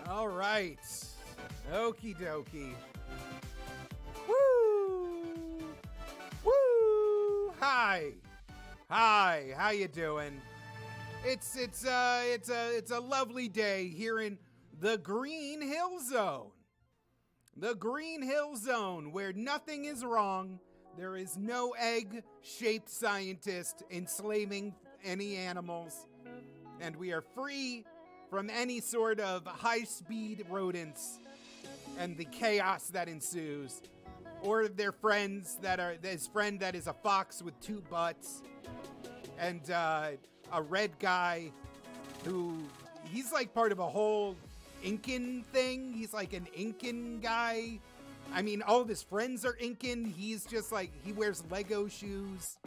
All right. Okie dokie. Woo! Woo! Hi. Hi. How you doing? It's a lovely day here in the Green Hill Zone. The Green Hill Zone, where nothing is wrong. There is no egg-shaped scientist enslaving any animals. And we are free from any sort of high-speed rodents and the chaos that ensues. Or their friends that are, his friend that is a fox with two butts. And a red guy who, he's like part of a whole Incan thing. He's like an Incan guy. I mean, all of his friends are Incan. He's just like, he wears Lego shoes.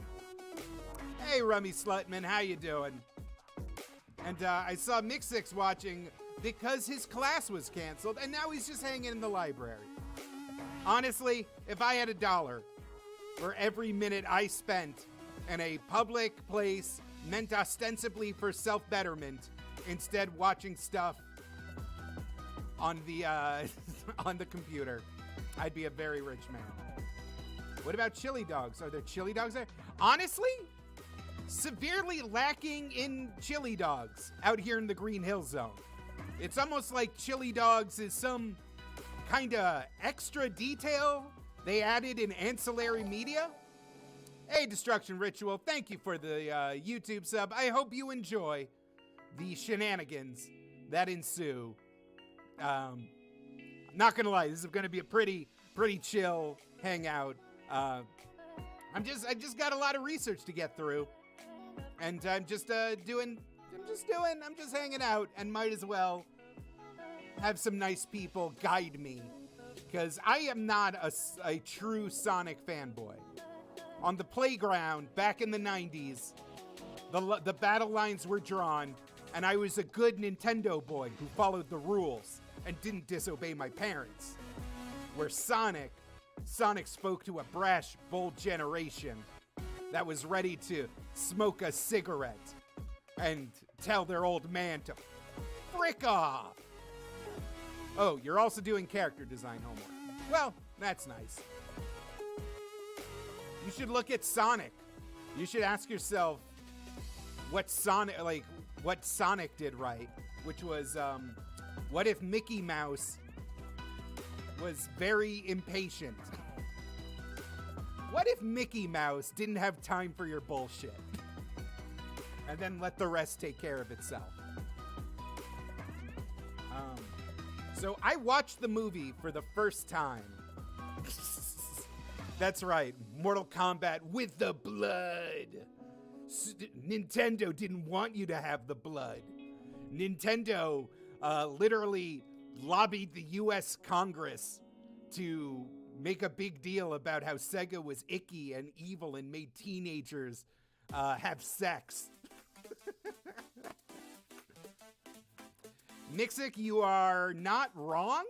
Hey, Rummy Slutman, how you doing? And I saw Mixix watching because his class was canceled, and now he's just hanging in the library. Honestly, if I had $1 for every minute I spent in a public place meant ostensibly for self-betterment, instead watching stuff on the on the computer, I'd be a very rich man. What about chili dogs? Are there chili dogs there? Honestly, severely lacking in chili dogs out here in the Green Hill Zone. It's almost like chili dogs is some kind of extra detail they added an ancillary media. Hey, Destruction Ritual, thank you for the YouTube sub. I hope you enjoy the shenanigans that ensue. Not gonna lie, this is gonna be a pretty chill hangout. I just got a lot of research to get through, and I'm just hanging out, and might as well have some nice people guide me, because I am not a true Sonic fanboy. On the playground back in the 90s, the battle lines were drawn, and I was a good Nintendo boy who followed the rules and didn't disobey my parents. Where Sonic spoke to a brash, bold generation that was ready to smoke a cigarette and tell their old man to frick off. Oh, you're also doing character design homework. Well, that's nice. You should look at Sonic. You should ask yourself what Sonic did right, which was, what if Mickey Mouse was very impatient? What if Mickey Mouse didn't have time for your bullshit? And then let the rest take care of itself. So I watched the movie for the first time. That's right, Mortal Kombat with the blood. Nintendo didn't want you to have the blood. Nintendo literally lobbied the US Congress to make a big deal about how Sega was icky and evil and made teenagers have sex. Nixick, you are not wrong.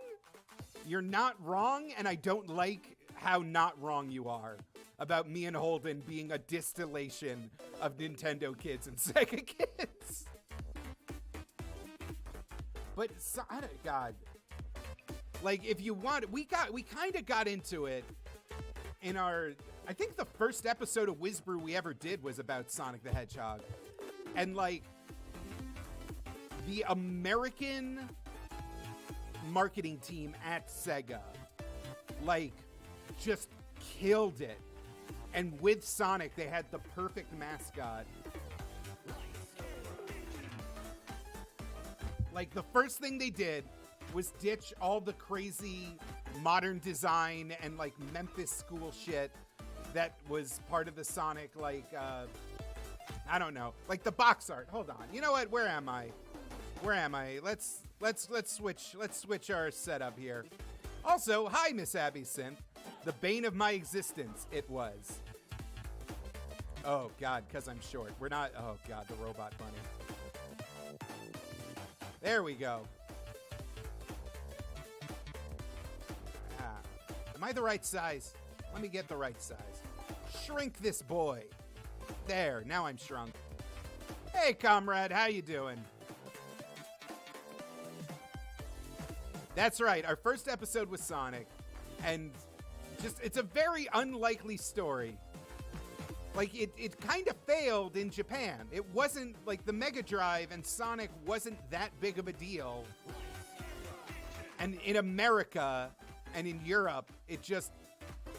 You're not wrong, and I don't like how not wrong you are about me and Holden being a distillation of Nintendo kids and Sega kids. But God, like, if you want, we kind of got into it in our, I think the first episode of Whizbrew we ever did was about Sonic the Hedgehog, and like the American marketing team at Sega, like, just killed it. And with Sonic, they had the perfect mascot. Like, the first thing they did was ditch all the crazy modern design and, like, Memphis school shit that was part of the Sonic, like, I don't know, like the box art. Hold on. You know what? Where am I? Let's switch our setup here. Also, hi, Miss Abby Synth. The bane of my existence, it was. Oh, God, because I'm short. We're not... Oh, God, the robot bunny. There we go. Am I the right size? Let me get the right size. Shrink this boy. There, now I'm shrunk. Hey, comrade, how you doing? That's right, our first episode was Sonic, and it's a very unlikely story. Like, it kind of failed in Japan. It wasn't, like, the Mega Drive and Sonic wasn't that big of a deal. And in America and in Europe, it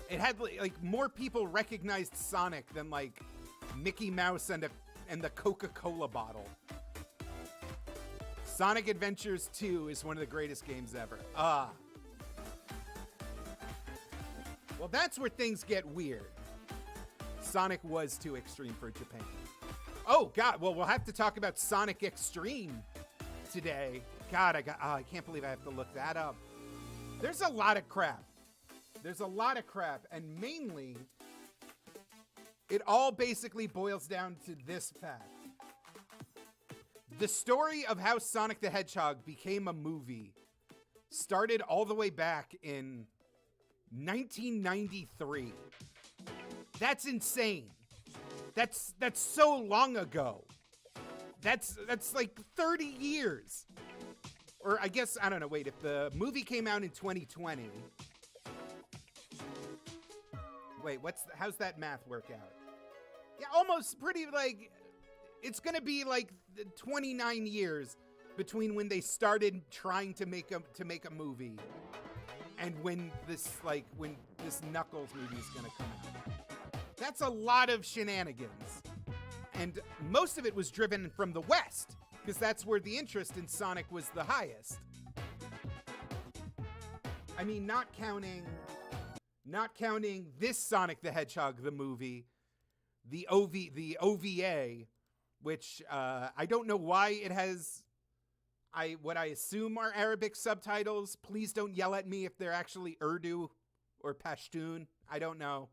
had, like, more people recognized Sonic than, like, Mickey Mouse and the Coca-Cola bottle. Sonic Adventures 2 is one of the greatest games ever. Well, that's where things get weird. Sonic was too extreme for Japan. Oh, God. Well, we'll have to talk about Sonic Extreme today. God, I can't believe I have to look that up. There's a lot of crap. And mainly, it all basically boils down to this fact. The story of how Sonic the Hedgehog became a movie started all the way back in 1993. That's insane. That's so long ago. That's like 30 years. Or I guess, I don't know, wait, if the movie came out in 2020. Wait, how's that math work out? Yeah, almost pretty, like, it's gonna be like 29 years between when they started trying to make a movie and when this Knuckles movie is going to come out. That's a lot of shenanigans. And most of it was driven from the West, because that's where the interest in Sonic was the highest. I mean, not counting this Sonic the Hedgehog, the movie, the OVA, which I don't know why it has what I assume are Arabic subtitles. Please don't yell at me if they're actually Urdu or Pashtun. I don't know.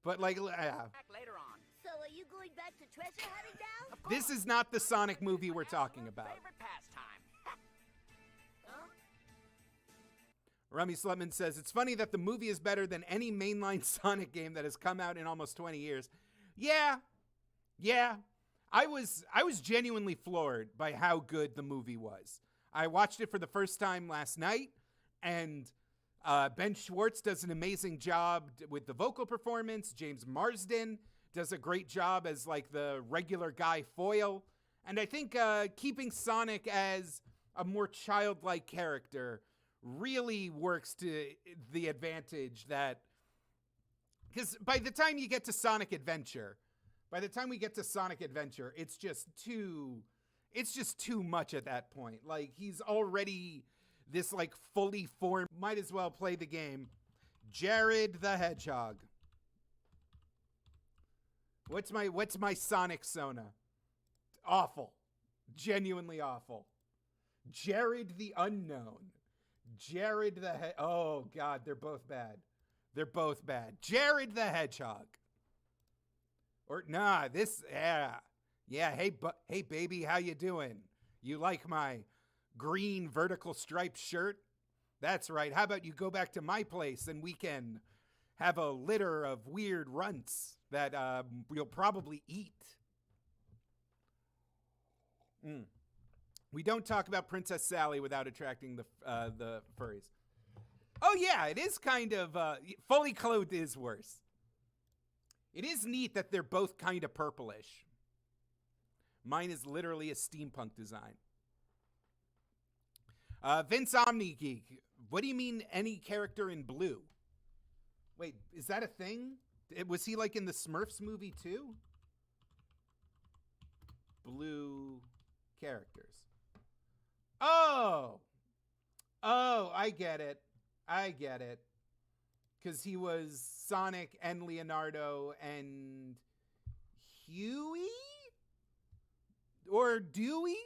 But like, Back later on. So are you going back to treasure hunting now? this is not the Sonic movie we're talking about. Favorite pastime. Huh? Rummy Slutman says, it's funny that the movie is better than any mainline Sonic game that has come out in almost 20 years. Yeah. I was genuinely floored by how good the movie was. I watched it for the first time last night, and Ben Schwartz does an amazing job with the vocal performance. James Marsden does a great job as like the regular guy foil. And I think keeping Sonic as a more childlike character really works to the advantage that, because by the time we get to Sonic Adventure, it's just too much at that point. Like, he's already this like fully formed, might as well play the game. Jared the Hedgehog. What's my Sonic Sona? Awful. Genuinely awful. Jared the Unknown. Jared the oh god, they're both bad. Jared the Hedgehog. Or nah, hey baby, how you doing? You like my green vertical striped shirt? That's right. How about you go back to my place and we can have a litter of weird runts that you'll probably eat. We don't talk about Princess Sally without attracting the furries. Oh yeah, it is kind of fully clothed is worse. It is neat that they're both kind of purplish. Mine is literally a steampunk design. Vince OmniGeek, what do you mean any character in blue? Wait, is that a thing? Was he like in the Smurfs movie too? Blue characters. Oh, I get it. Because he was Sonic and Leonardo and Huey? Or Dewey?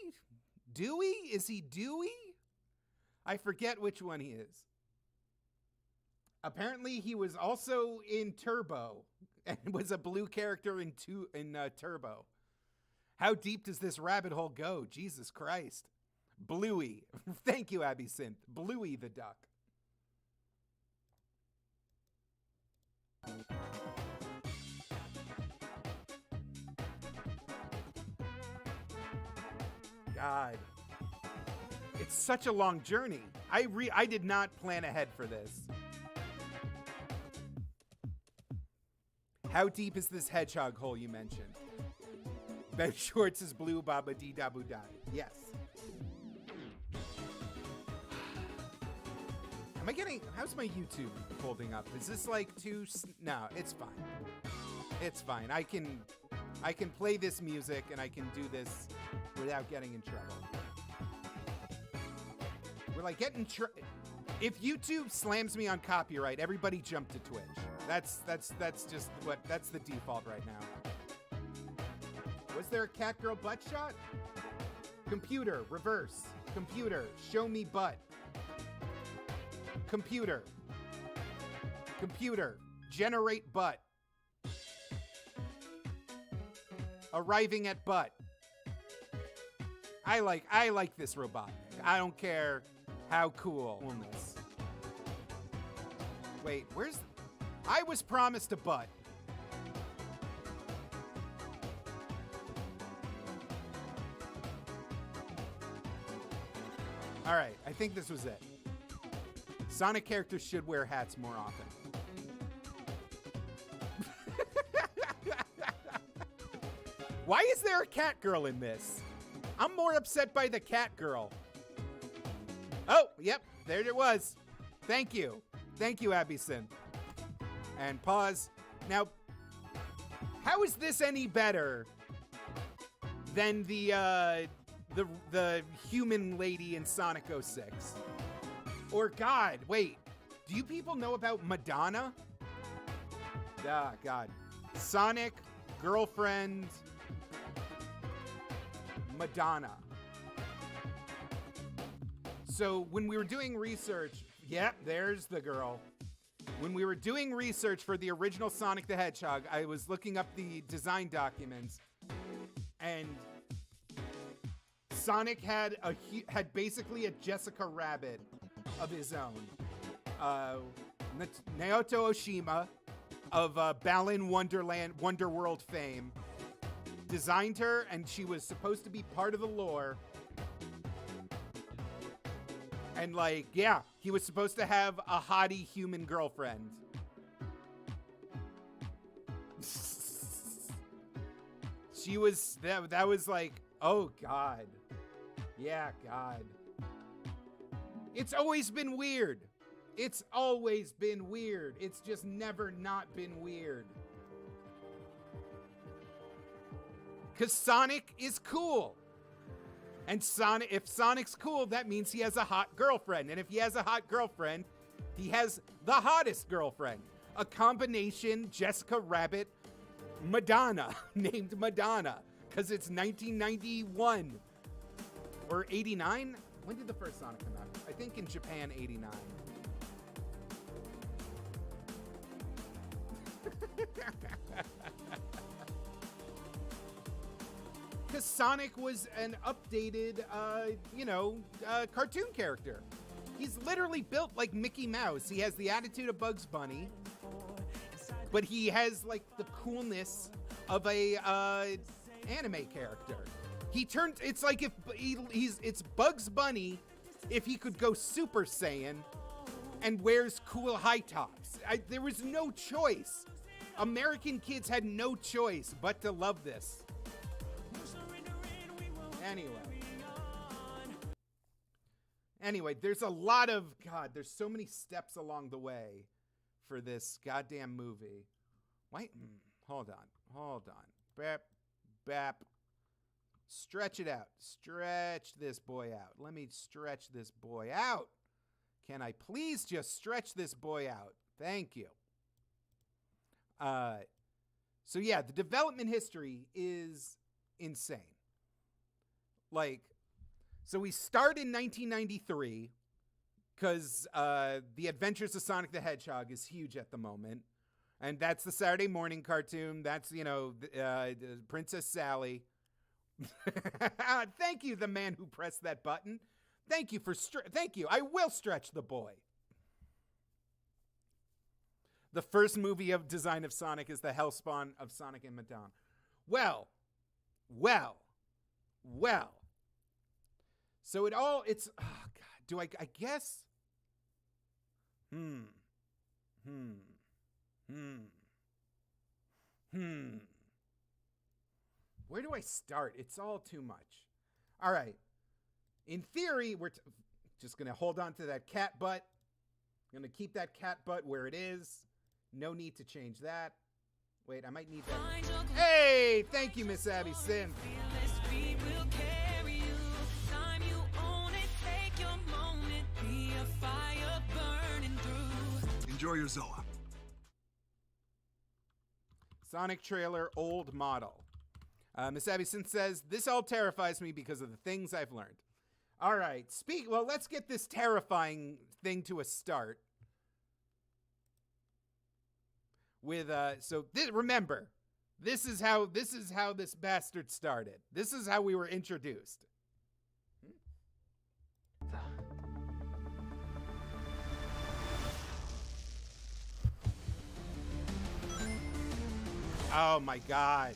Dewey? Is he Dewey? I forget which one he is. Apparently he was also in Turbo and was a blue character in Turbo. How deep does this rabbit hole go? Jesus Christ. Bluey. Thank you, Abby Synth. Bluey the duck. God. It's such a long journey. I did not plan ahead for this. How deep is this hedgehog hole you mentioned? Ben Schwartz is blue, baba dee da boo da. Yes. How's my YouTube holding up? Is this like no, it's fine. It's fine. I can play this music and I can do this without getting in trouble. We're like if YouTube slams me on copyright, everybody jump to Twitch. That's just that's the default right now. Was there a cat girl butt shot? Computer, reverse. Computer, show me butt. Computer, generate butt. Arriving at butt. I like this robot. I don't care how cool. Wait, I was promised a butt. All right, I think this was it. Sonic characters should wear hats more often. Why is there a cat girl in this? I'm more upset by the cat girl. Oh, yep, there it was. Thank you. Thank you, Abby Sin. And pause. Now, how is this any better than the human lady in Sonic 06? Or God, wait. Do you people know about Madonna? Ah, God. Sonic, girlfriend, Madonna. So when we were doing research, yep, there's the girl. When we were doing research for the original Sonic the Hedgehog, I was looking up the design documents, and Sonic had basically a Jessica Rabbit of his own. Naoto Oshima of Balan Wonderworld fame designed her, and she was supposed to be part of the lore. And like, yeah, he was supposed to have a hottie human girlfriend. She was, that was like, oh God. Yeah, God. It's always been weird. It's always been weird. It's just never not been weird. Because Sonic is cool. And if Sonic's cool, that means he has a hot girlfriend. And if he has a hot girlfriend, he has the hottest girlfriend. A combination Jessica Rabbit Madonna, named Madonna. Because it's 1991. Or 89? When did the first Sonic come out? I think in Japan, 89. Because Sonic was an updated, cartoon character. He's literally built like Mickey Mouse. He has the attitude of Bugs Bunny, but he has like the coolness of a anime character. It's like if it's Bugs Bunny if he could go Super Saiyan and wears cool high tops. There was no choice. American kids had no choice but to love this. Anyway, there's a lot of, God, there's so many steps along the way for this goddamn movie. Wait, hold on. Bap. Stretch it out. Stretch this boy out. Let me stretch this boy out. Can I please just stretch this boy out? Thank you. So yeah, the development history is insane. Like, so we start in 1993 because The Adventures of Sonic the Hedgehog is huge at the moment. And that's the Saturday morning cartoon. That's, Princess Sally. Thank you, the man who pressed that button. Thank you. Thank you. I will stretch the boy. The first movie of design of Sonic is the Hellspawn of Sonic and Madonna. Well. So it's, oh God, do I guess? Where do I start? It's all too much. All right. In theory, we're just going to hold on to that cat butt. I'm going to keep that cat butt where it is. No need to change that. Wait, I might need that. Hey, thank you, Miss Abby Sin. Enjoy your Zoa. Sonic trailer, old model. Miss Abby Sin says, this all terrifies me because of the things I've learned. All right, let's get this terrifying thing to a start. With remember, this is how this bastard started. This is how we were introduced. Oh my God.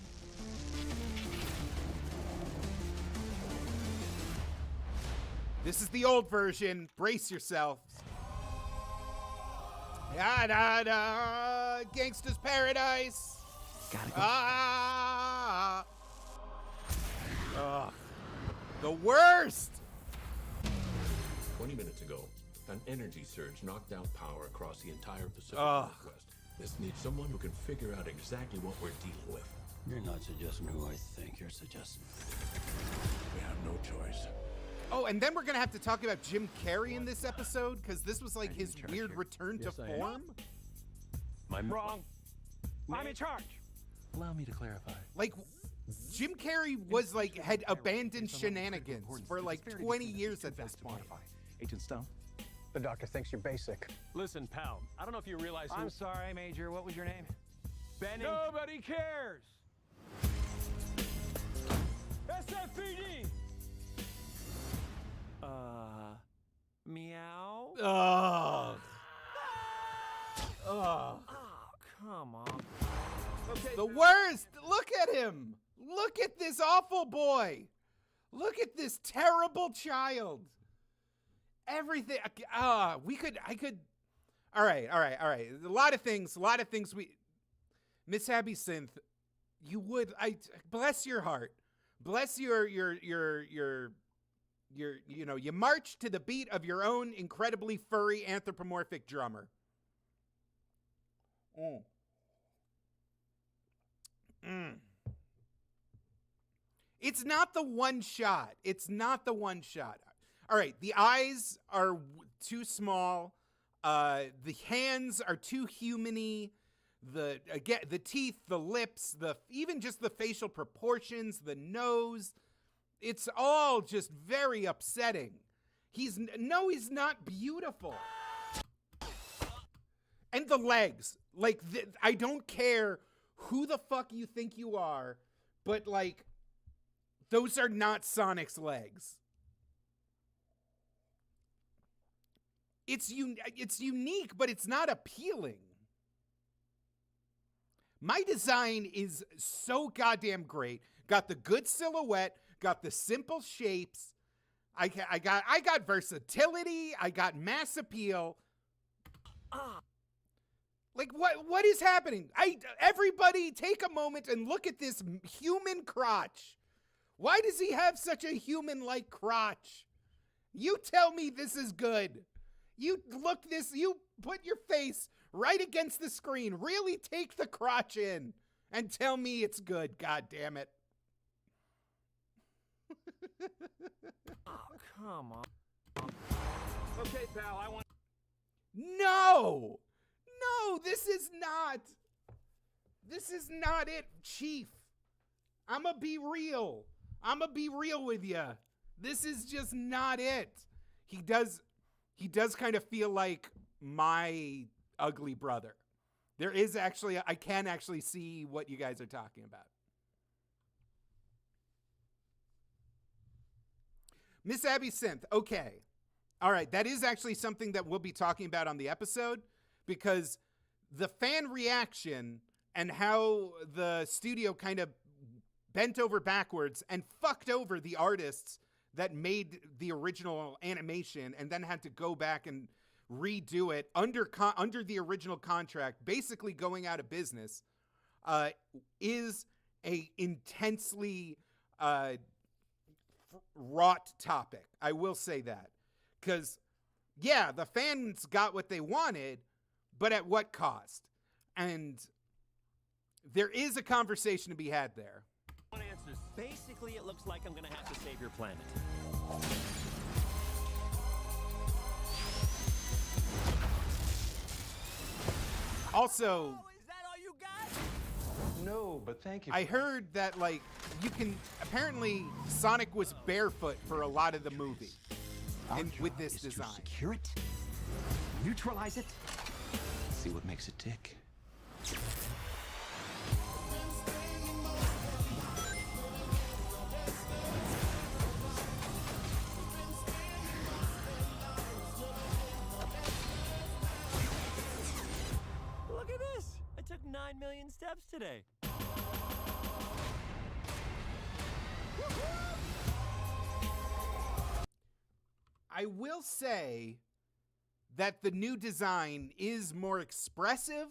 This is the old version. Brace yourselves. Gangsta's Paradise. Gotta go. The worst. 20 minutes ago, An energy surge knocked out power across the entire Pacific Ugh. Northwest. This needs someone who can figure out exactly what we're dealing with. You're not suggesting who I think you're suggesting. We have no choice. Oh, and then we're gonna have to talk about Jim Carrey in this episode, because this was like his weird return to form. Wrong. I'm in charge. Allow me to clarify. Like, Jim Carrey was like, had abandoned shenanigans for like 20 years at this point. Agent Stone. The doctor thinks you're basic. Listen, pal. I don't know if you realize who... I'm sorry, Major. What was your name? Benning. Nobody cares. SFPD. Meow? Ugh. Ugh. Oh, come on. Okay. The worst! Look at him! Look at this awful boy! Look at this terrible child! Everything, I could, all right. A lot of things Miss Abby Synth, bless your heart. Bless your, you know, you march to the beat of your own incredibly furry anthropomorphic drummer. It's not the one shot. All right, the eyes are too small. The hands are too human-y. The teeth, the lips, even just the facial proportions, the nose. It's all just very upsetting. He's not beautiful. And the legs. Like, I don't care who the fuck you think you are, but, like, those are not Sonic's legs. It's unique, but it's not appealing. My design is so goddamn great. Got the good silhouette, got the simple shapes. I got versatility, I got mass appeal. Like, what is happening? Everybody take a moment and look at this human crotch. Why does he have such a human-like crotch? You tell me this is good. You put your face right against the screen. Really take the crotch in and tell me it's good. God damn it. Oh, come on. Okay, pal, I want... No, this is not it, Chief. I'ma be real with you. This is just not it. He does kind of feel like my ugly brother. There is actually, I can actually see what you guys are talking about. Miss Abby Synth, okay. All right, that is actually something that we'll be talking about on the episode, because the fan reaction and how the studio kind of bent over backwards and fucked over the artists that made the original animation and then had to go back and redo it under the original contract, basically going out of business, is a intensely wrought topic. I will say that. Because, yeah, the fans got what they wanted, but at what cost? And there is a conversation to be had there. Answers. Basically, it looks like I'm gonna have to save your planet. Also, Is that all you got? No, but thank you. I heard that, like, apparently Sonic was barefoot for a lot of the movie. And with this design. Secure it, neutralize it, see what makes it tick. Look at this. I took 9 million steps today. I will say that the new design is more expressive.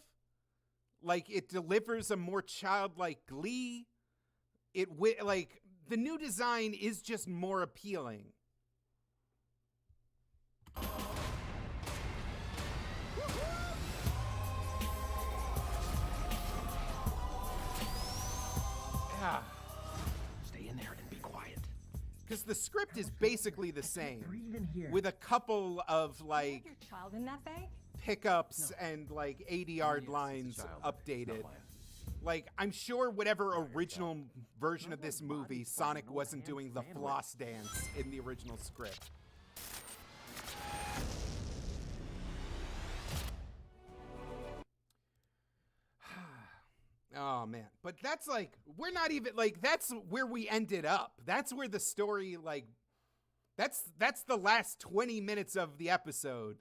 Like, it delivers a more childlike glee. The new design is just more appealing. because the script is basically the same, Breathe in here. with a couple of like Your child in that bag? pickups and like 80-yard lines updated. Like, I'm sure whatever original version of this movie, Sonic wasn't doing the floss dance in the original script. Oh man, but that's like, we're not even like, that's where we ended up. That's where the story, like, that's the last 20 minutes of the episode,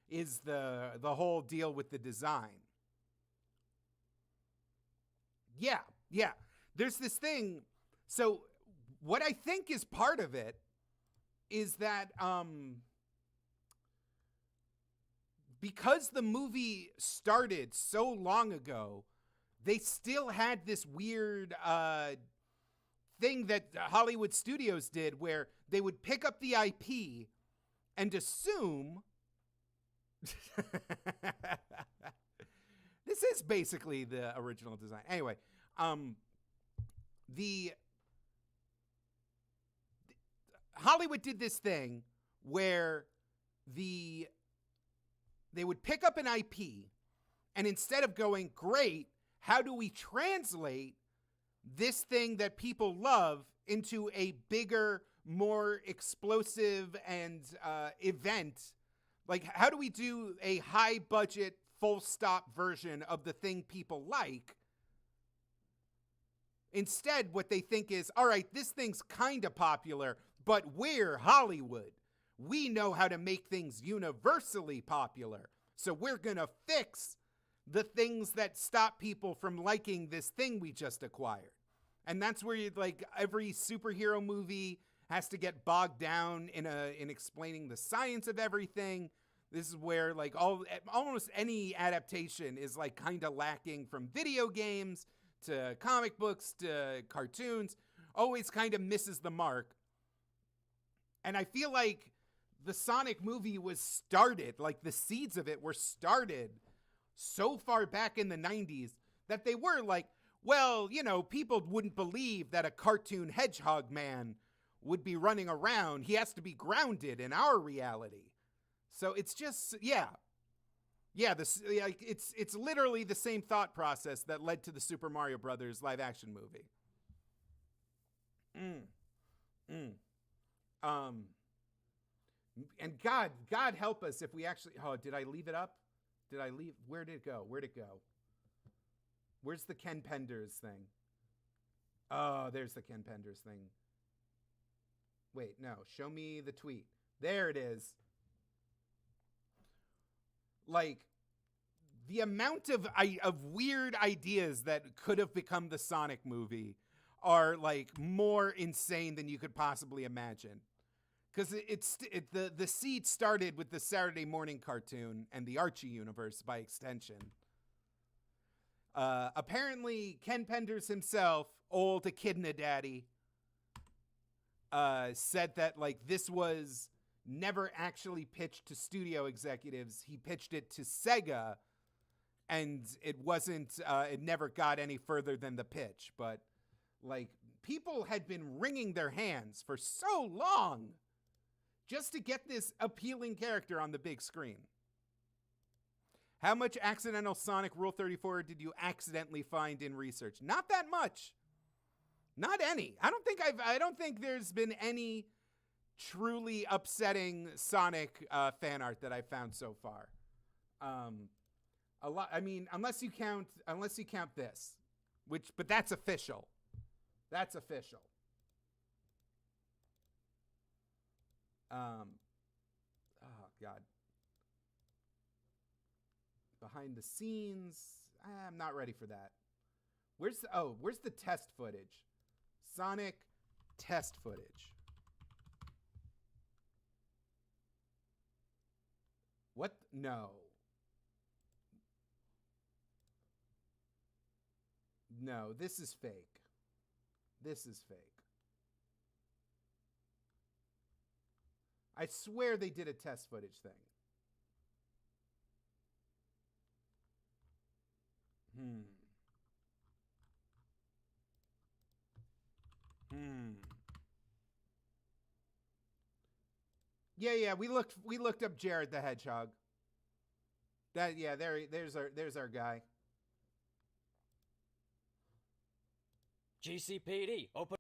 is the whole deal with the design. Yeah. There's this thing. So what I think is part of it is that because the movie started so long ago, they still had this weird thing that Hollywood studios did where they would pick up the IP and assume this is basically the original design. Anyway, Hollywood did this thing where they would pick up an IP, and instead of going, great, how do we translate this thing that people love into a bigger, more explosive and event? Like, how do we do a high budget, full stop version of the thing people like? Instead, what they think is, all right, this thing's kind of popular, but we're Hollywood. We know how to make things universally popular. So we're going to fix the things that stop people from liking this thing we just acquired. And that's where every superhero movie has to get bogged down in explaining the science of everything. This is where almost any adaptation is kind of lacking, from video games to comic books to cartoons, always kind of misses the mark. And I feel like the Sonic movie was started, the seeds of it were started so far back in the 90s that they were people wouldn't believe that a cartoon hedgehog man would be running around. He has to be grounded in our reality. So it's just, it's literally the same thought process that led to the Super Mario Brothers live action movie. And God help us if we actually, did I leave it up? Where did it go? Where's the Ken Penders thing? Oh, there's the Ken Penders thing. Wait, no, show me the tweet. There it is. The amount of weird ideas that could have become the Sonic movie are more insane than you could possibly imagine. Because the seed started with the Saturday morning cartoon and the Archie universe by extension. Apparently, Ken Penders himself, old echidna daddy, said that this was never actually pitched to studio executives. He pitched it to Sega, and it wasn't. It never got any further than the pitch. But people had been wringing their hands for so long just to get this appealing character on the big screen. How much accidental Sonic Rule 34 did you accidentally find in research? Not that much. Not any. I don't think there's been any truly upsetting Sonic fan art that I've found so far. A lot. I mean, unless you count this, but that's official. That's official. Oh God. Behind the scenes, I'm not ready for that. Where's the test footage? Sonic test footage. What? No. No, this is fake. This is fake. I swear they did a test footage thing. Yeah, we looked up Jared the Hedgehog. There's our guy. GCPD, open.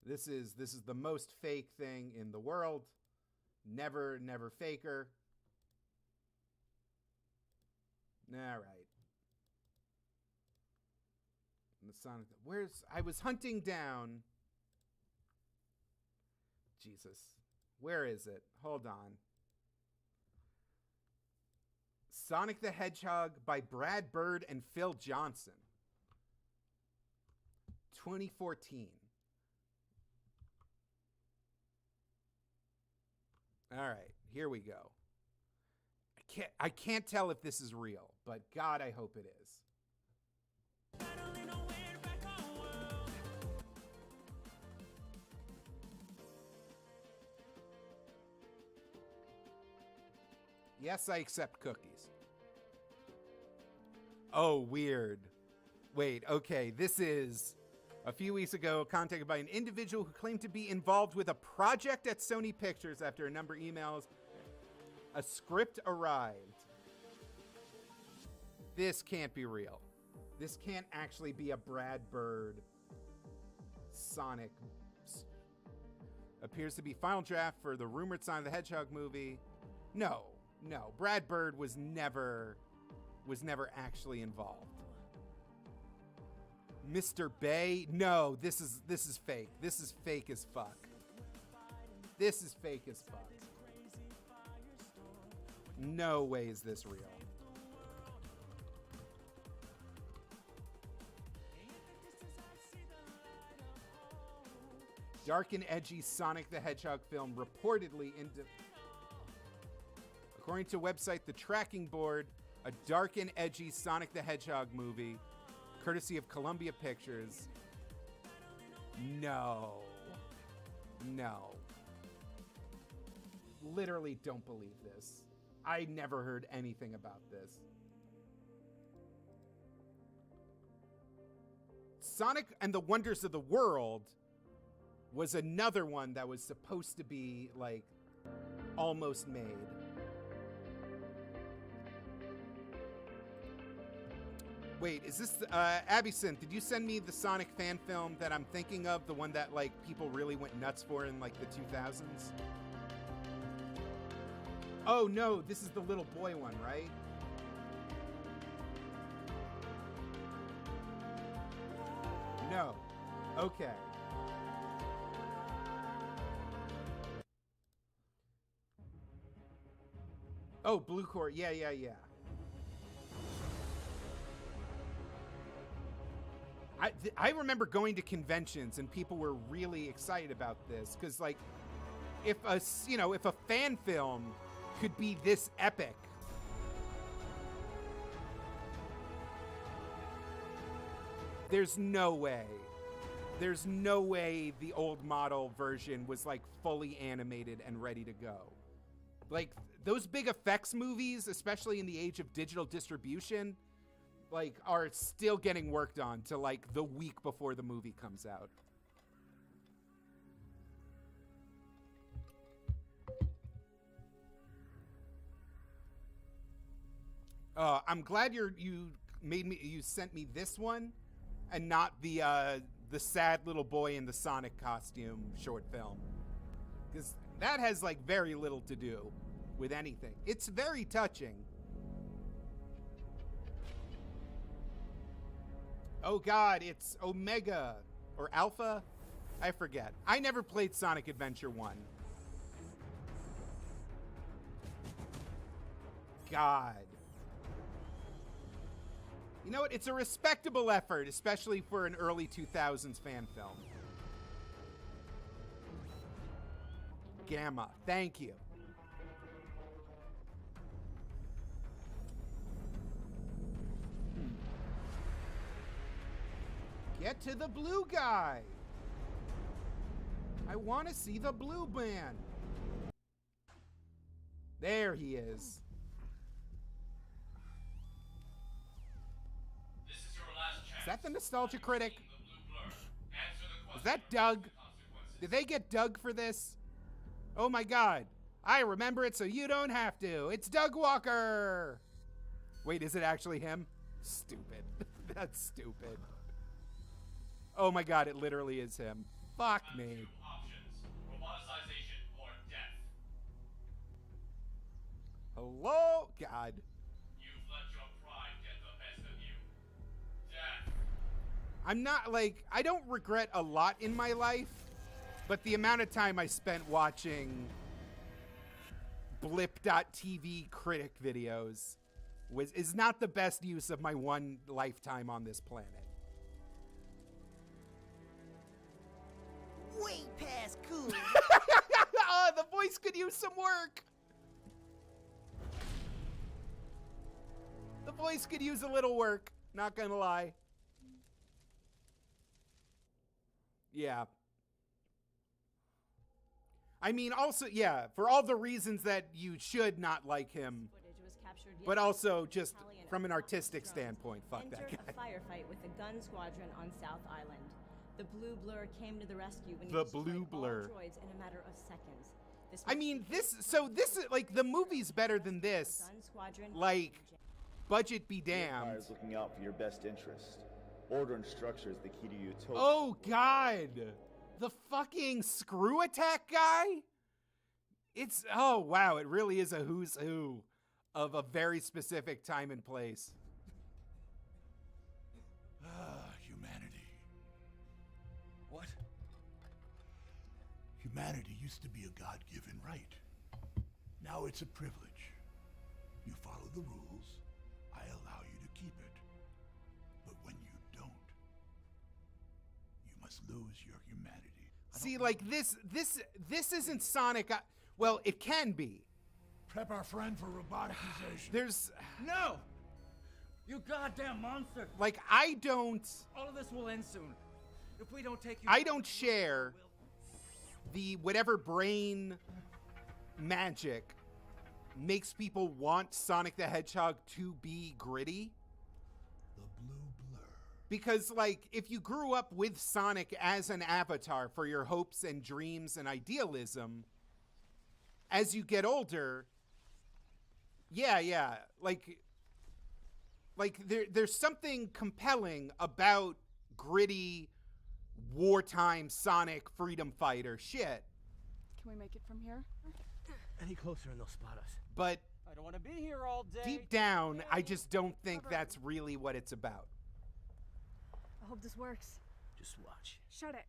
This is the most fake thing in the world. Never faker. All right. And the Sonic. I was hunting down. Jesus. Where is it? Hold on. Sonic the Hedgehog by Brad Bird and Phil Johnson. 2014. All right, here we go. I can't tell if this is real, but God, I hope it is. Yes, I accept cookies. Oh, weird. Wait, okay, this is a few weeks ago, contacted by an individual who claimed to be involved with a project at Sony Pictures after a number of emails. A script arrived. This can't be real. This can't actually be a Brad Bird Sonic. Appears to be final draft for the rumored Sonic the Hedgehog movie. No. Brad Bird was never actually involved. Mr. Bay? No, this is fake. This is fake as fuck. This is fake as fuck. No way is this real. Dark and edgy Sonic the Hedgehog film reportedly according to website The Tracking Board, a dark and edgy Sonic the Hedgehog movie, courtesy of Columbia Pictures. No. Literally don't believe this. I never heard anything about this. Sonic and the Wonders of the World was another one that was supposed to be, like, almost made. Wait, is this, Abby Synth, did you send me the Sonic fan film that I'm thinking of? The one that, like, people really went nuts for in, like, the 2000s? Oh, no, this is the little boy one, right? No. Okay. Oh, Blue Court. Yeah. I remember going to conventions and people were really excited about this because, like, if a fan film could be this epic, there's no way the old model version was, like, fully animated and ready to go. Like, those big effects movies, especially in the age of digital distribution, like, are still getting worked on to, like, the week before the movie comes out. I'm glad you sent me this one and not the sad little boy in the Sonic costume short film, because that has, like, very little to do with anything. It's very touching. Oh God, it's Omega or Alpha? I forget. I never played Sonic Adventure 1. God. You know what? It's a respectable effort, especially for an early 2000s fan film. Gamma, thank you. Get to the blue guy. I want to see the blue man. There he is. This is your last chance. Is that the Nostalgia Critic? Is that Doug? Did they get Doug for this? Oh my God. I remember it so you don't have to. It's Doug Walker. Wait, is it actually him? Stupid. That's stupid. Oh my god, it literally is him. Fuck me. Options: roboticization or death. Hello? God. You've let your pride get the best of you. Death. I'm not like, I don't regret a lot in my life, but the amount of time I spent watching blip.tv critic videos is not the best use of my one lifetime on this planet. Way past cool. Oh, the voice could use some work. The voice could use a little work, not gonna lie. Yeah. I mean, also, yeah, for all the reasons that you should not like him, but also just from an artistic standpoint, fuck that guy. A firefight with the gun squadron on South Island. The blue blur came to the rescue when The he blue destroyed blur. all droids in a matter of seconds. I mean, this is, like, the movie's better than this. Gun squadron Like, budget be damned. Empire's looking out for your best interest. Order and structure is the key to utopia. Oh, God. The fucking screw attack guy? It's, oh, wow, it really is a who's who of a very specific time and place. Humanity. What? Humanity used to be a God-given right. Now it's a privilege. You follow the rules, I allow you to keep it. But when you don't, you must lose your humanity. See, like, this isn't Sonic. Well, it can be. Prep our friend for roboticization. There's, No! You goddamn monster! like, I don't All of this will end soon. If we don't take you... I don't share the whatever brain magic makes people want Sonic the Hedgehog to be gritty. The blue blur. Because, like, if you grew up with Sonic as an avatar for your hopes and dreams and idealism, as you get older, yeah, like there's something compelling about gritty wartime Sonic freedom fighter shit. Can we make it from here? Any closer and they'll spot us. But I don't want to be here all day. deep down, I just don't think that's really what it's about. I hope this works. Just watch. Shut it.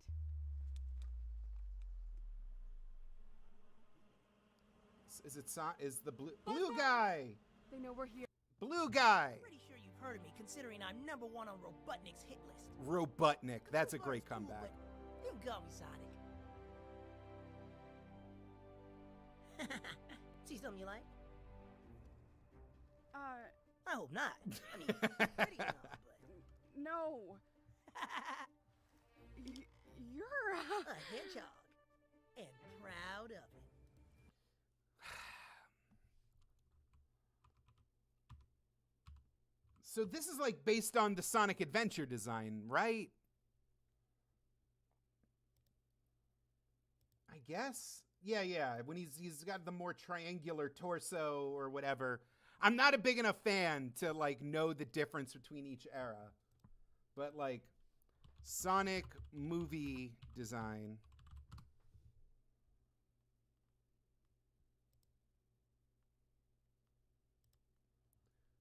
Is the blue guy? They know we're here. Blue guy. Pretty sure you've heard of me, considering I'm #1 on Robotnik's hit list. Robotnik. That's a great Cool, comeback. but you got me, Sonic. See something you like? I hope not. I mean, pretty enough, but... No. You're a hedgehog. And proud of it. So this is like based on the Sonic Adventure design, right? I guess. Yeah. When he's got the more triangular torso or whatever. I'm not a big enough fan to like know the difference between each era. But like Sonic movie design.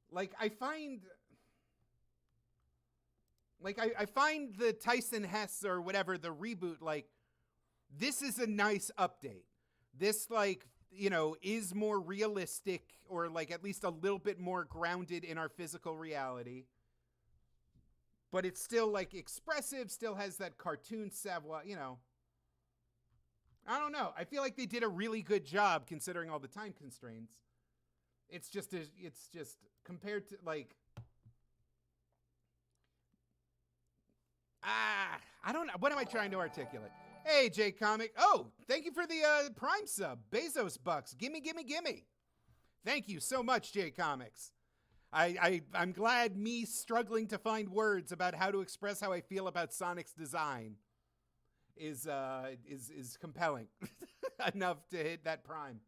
Like I find the Tyson Hess or whatever, the reboot, like, this is a nice update. This, like, you know, is more realistic or, like, at least a little bit more grounded in our physical reality. But it's still, like, expressive, still has that cartoon savoir, you know. I don't know. I feel like they did a really good job considering all the time constraints. It's just compared to, like, I don't know. What am I trying to articulate? Hey, J Comic. Oh, thank you for the Prime sub. Bezos bucks. Gimme. Thank you so much, J Comics. I'm glad me struggling to find words about how to express how I feel about Sonic's design is compelling enough to hit that Prime.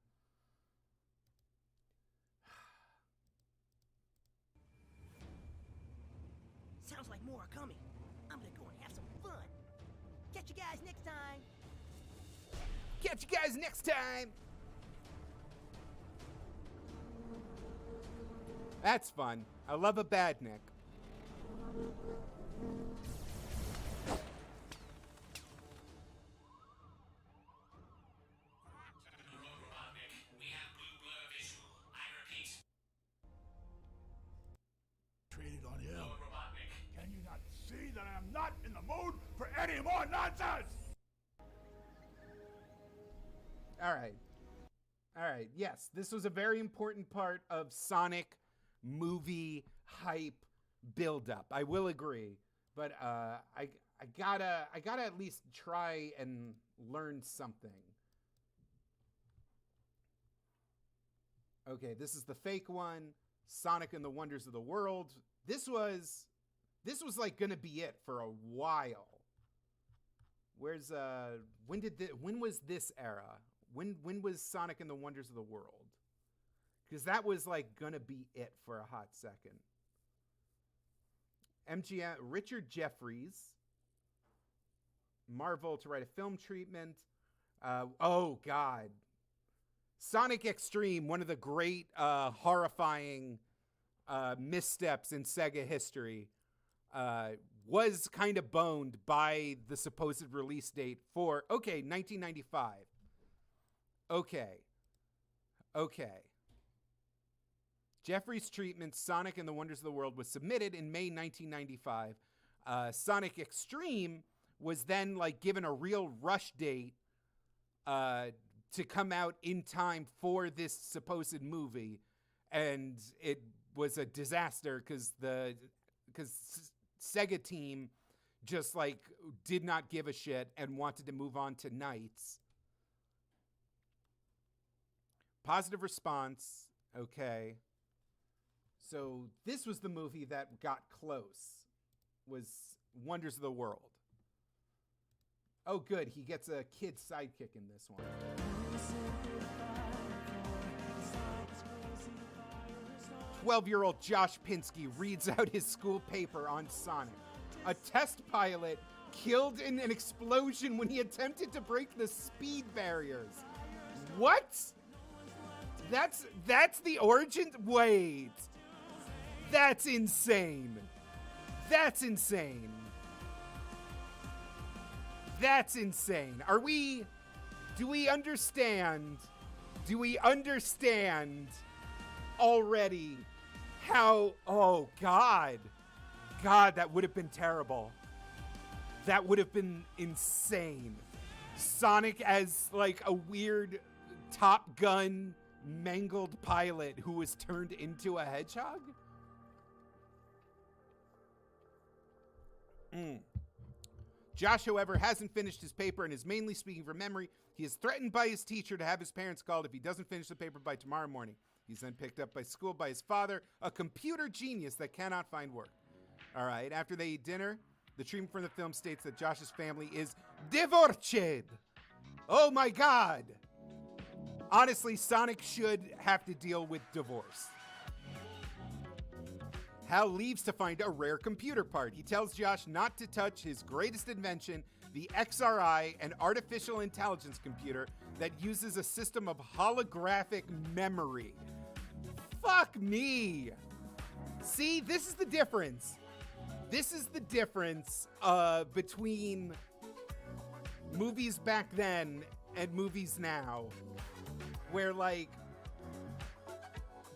more are coming. I'm gonna go and have some fun. Catch you guys next time. Catch you guys next time. That's fun. I love a badnik. Traded on him. Can you not see that I am not in the mood for any more nonsense? All right. All right. Yes, this was a very important part of Sonic movie hype buildup. I will agree, but I gotta at least try and learn something. Okay, this is the fake one. Sonic and the Wonders of the World. This was like gonna be it for a while. Where's when was this era? When was Sonic and the Wonders of the World? Because that was like gonna be it for a hot second. MGM, Richard Jeffries, Marvel to write a film treatment. Oh God, Sonic Extreme, one of the great horrifying missteps in Sega history, was kind of boned by the supposed release date for 1995. Okay. Jeffrey's treatment, Sonic and the Wonders of the World, was submitted in May 1995. Sonic Extreme was then like given a real rush date to come out in time for this supposed movie, and it was a disaster because Sega team just like did not give a shit and wanted to move on to Knights. Positive response. Okay. So this was the movie that got close, was Wonders of the World. Oh, good. He gets a kid sidekick in this one. "12-year-old Josh Pinsky reads out his school paper on Sonic. A test pilot killed in an explosion when he attempted to break the speed barriers." What? That's the origin? Wait. That's insane. That's insane. That's insane. Do we understand already how, oh God, that would have been terrible. That would have been insane. Sonic as like a weird Top Gun mangled pilot who was turned into a hedgehog? Josh, however, hasn't finished his paper and is mainly speaking from memory. He is threatened by his teacher to have his parents called if he doesn't finish the paper by tomorrow morning. He's then picked up by school by his father, a computer genius that cannot find work. All right, after they eat dinner, the treatment from the film states that Josh's family is divorced. Oh my God. Honestly, Sonic should have to deal with divorce. Hal leaves to find a rare computer part. He tells Josh not to touch his greatest invention, the XRI, an artificial intelligence computer that uses a system of holographic memory. Fuck me. See, this is the difference. This is the difference between movies back then and movies now. Where, like,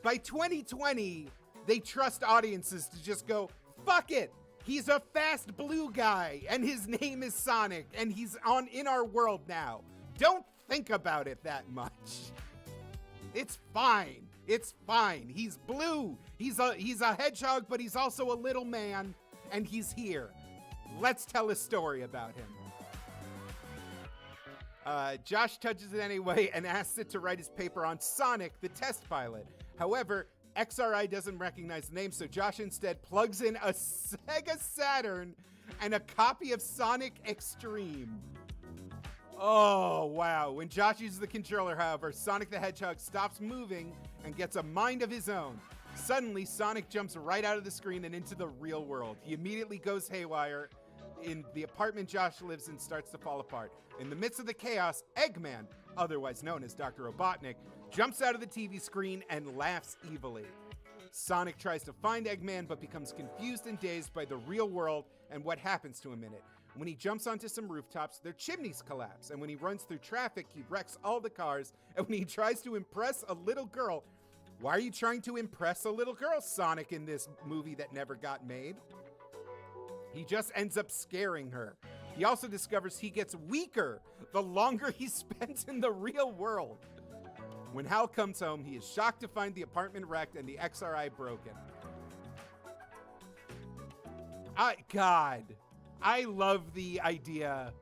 by 2020, they trust audiences to just go, fuck it. He's a fast blue guy, and his name is Sonic, and he's in our world now. Don't think about it that much. It's fine. It's fine. He's blue. He's a hedgehog, but he's also a little man, and he's here. Let's tell a story about him. Josh touches it anyway and asks it to write his paper on Sonic, the test pilot. However, XRI doesn't recognize the name, so Josh instead plugs in a Sega Saturn and a copy of Sonic Extreme. Oh, wow. When Josh uses the controller, however, Sonic the Hedgehog stops moving and gets a mind of his own. Suddenly, Sonic jumps right out of the screen and into the real world. He immediately goes haywire. In the apartment Josh lives in starts to fall apart. In the midst of the chaos, Eggman, otherwise known as Dr. Robotnik, jumps out of the TV screen and laughs evilly. Sonic tries to find Eggman but becomes confused and dazed by the real world and what happens to him in it. When he jumps onto some rooftops, their chimneys collapse, and when he runs through traffic, he wrecks all the cars, and when he tries to impress a little girl... Why are you trying to impress a little girl, Sonic, in this movie that never got made? He just ends up scaring her. He also discovers he gets weaker the longer he spends in the real world. When Hal comes home, he is shocked to find the apartment wrecked and the XRI broken. God, I love the idea.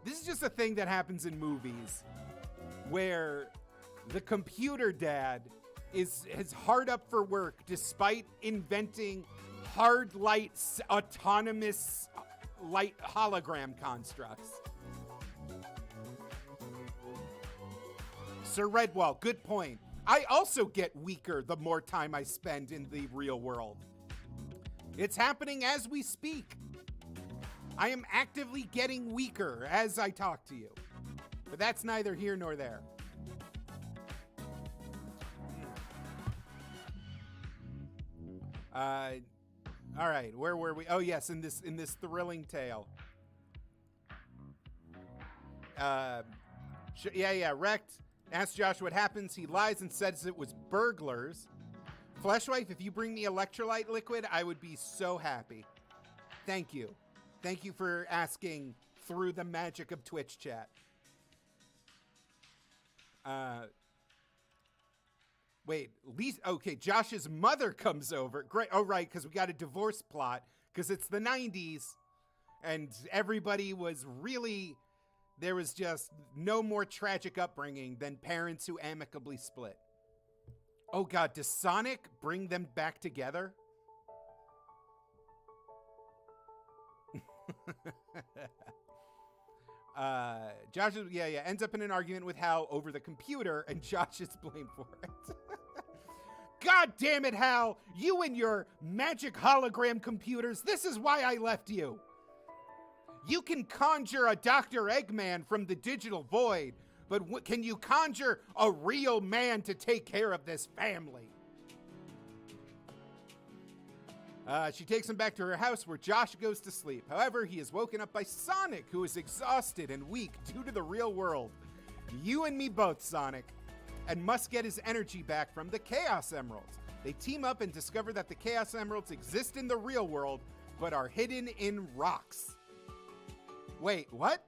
This is just a thing that happens in movies where the computer dad is hard up for work despite inventing hard light autonomous light hologram constructs. Sir Redwall, good point. I also get weaker the more time I spend in the real world. It's happening as we speak. I am actively getting weaker as I talk to you. But that's neither here nor there. All right, where were we? Oh yes, in this thrilling tale. Wrecked. Asks Josh what happens. He lies and says it was burglars. Fleshwife, if you bring me electrolyte liquid, I would be so happy. Thank you. Thank you for asking through the magic of Twitch chat. Wait, okay, Josh's mother comes over. Great. Oh, right, because we got a divorce plot, because it's the 90s, and everybody was really, there was just no more tragic upbringing than parents who amicably split. Oh, God, does Sonic bring them back together? Josh ends up in an argument with Hal over the computer, and Josh is blamed for it. God damn it, Hal! You and your magic hologram computers, this is why I left you. You can conjure a Dr. Eggman from the digital void, but can you conjure a real man to take care of this family? She takes him back to her house where Josh goes to sleep. However, he is woken up by Sonic, who is exhausted and weak due to the real world. You and me both, Sonic. And must get his energy back from the Chaos Emeralds. They team up and discover that the Chaos Emeralds exist in the real world, but are hidden in rocks. Wait, what?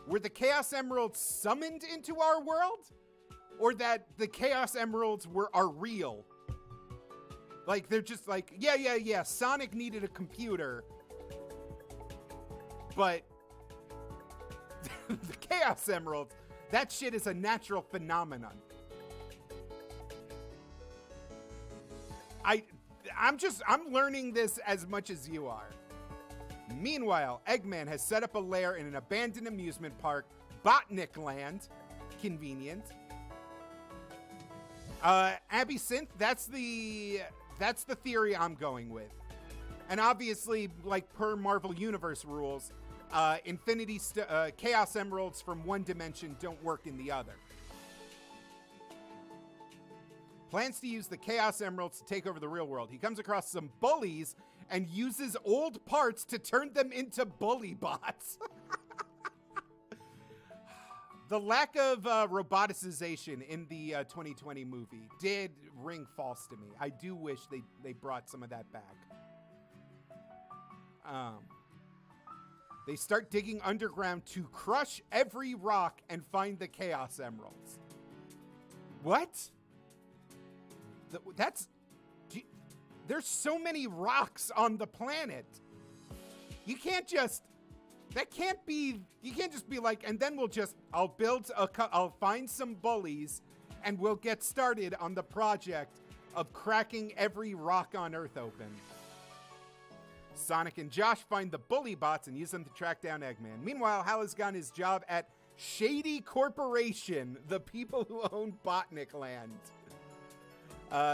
Were the Chaos Emeralds summoned into our world? Or that the Chaos Emeralds are real? Like, they're just like, yeah, Sonic needed a computer. But the Chaos Emeralds, that shit is a natural phenomenon. I'm learning this as much as you are. Meanwhile, Eggman has set up a lair in an abandoned amusement park, Botnik Land. Convenient. Abby Synth, that's the theory I'm going with. And obviously, like per Marvel Universe rules, Chaos Emeralds from one dimension don't work in the other. Plans to use the Chaos Emeralds to take over the real world. He comes across some bullies and uses old parts to turn them into bully bots. The lack of roboticization in the 2020 movie did ring false to me. I do wish they brought some of that back. They start digging underground to crush every rock and find the Chaos Emeralds. What? There's so many rocks on the planet. You can't just be like, and then I'll find some bullies and we'll get started on the project of cracking every rock on Earth open. Sonic and Josh find the bully bots and use them to track down Eggman. Meanwhile, Hal has gotten his job at Shady Corporation, the people who own Botnik Land.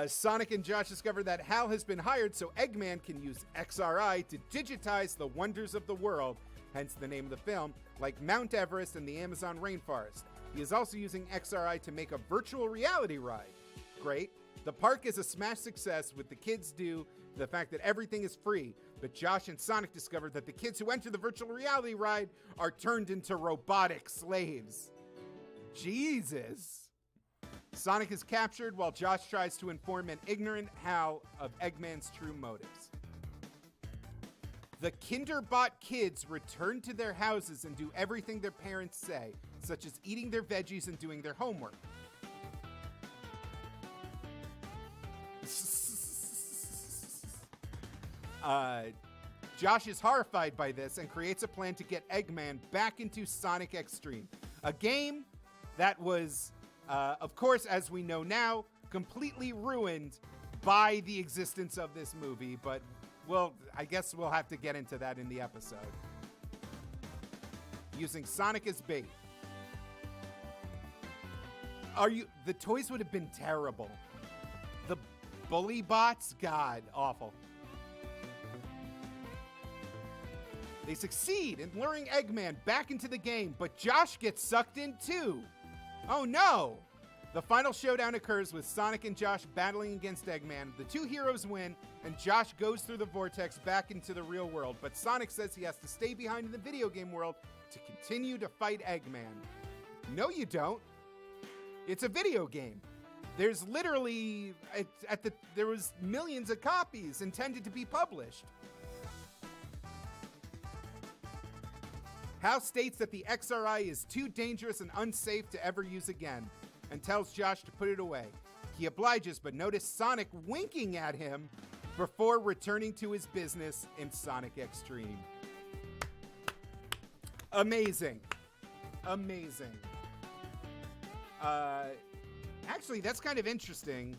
Sonic and Josh discover that Hal has been hired so Eggman can use XRI to digitize the wonders of the world, hence the name of the film, like Mount Everest and the Amazon rainforest. He is also using XRI to make a virtual reality ride. Great. The park is a smash success with the kids due to the fact that everything is free, but Josh and Sonic discover that the kids who enter the virtual reality ride are turned into robotic slaves. Jesus. Sonic is captured while Josh tries to inform an ignorant Hal of Eggman's true motives. The Kinderbot kids return to their houses and do everything their parents say, such as eating their veggies and doing their homework. Josh is horrified by this and creates a plan to get Eggman back into Sonic X-treme, a game that was, of course, as we know now, completely ruined by the existence of this movie, but I guess we'll have to get into that in the episode. Using Sonic as bait. The toys would have been terrible. The bully bots, God, awful. They succeed in luring Eggman back into the game, but Josh gets sucked in too. Oh no! The final showdown occurs with Sonic and Josh battling against Eggman. The two heroes win, and Josh goes through the vortex back into the real world, but Sonic says he has to stay behind in the video game world to continue to fight Eggman. No, you don't. It's a video game. There's literally, there was millions of copies intended to be published. Hal states that the XRI is too dangerous and unsafe to ever use again, and tells Josh to put it away. He obliges, but notice Sonic winking at him before returning to his business in Sonic X-treme. Amazing. Amazing. Actually, that's kind of interesting.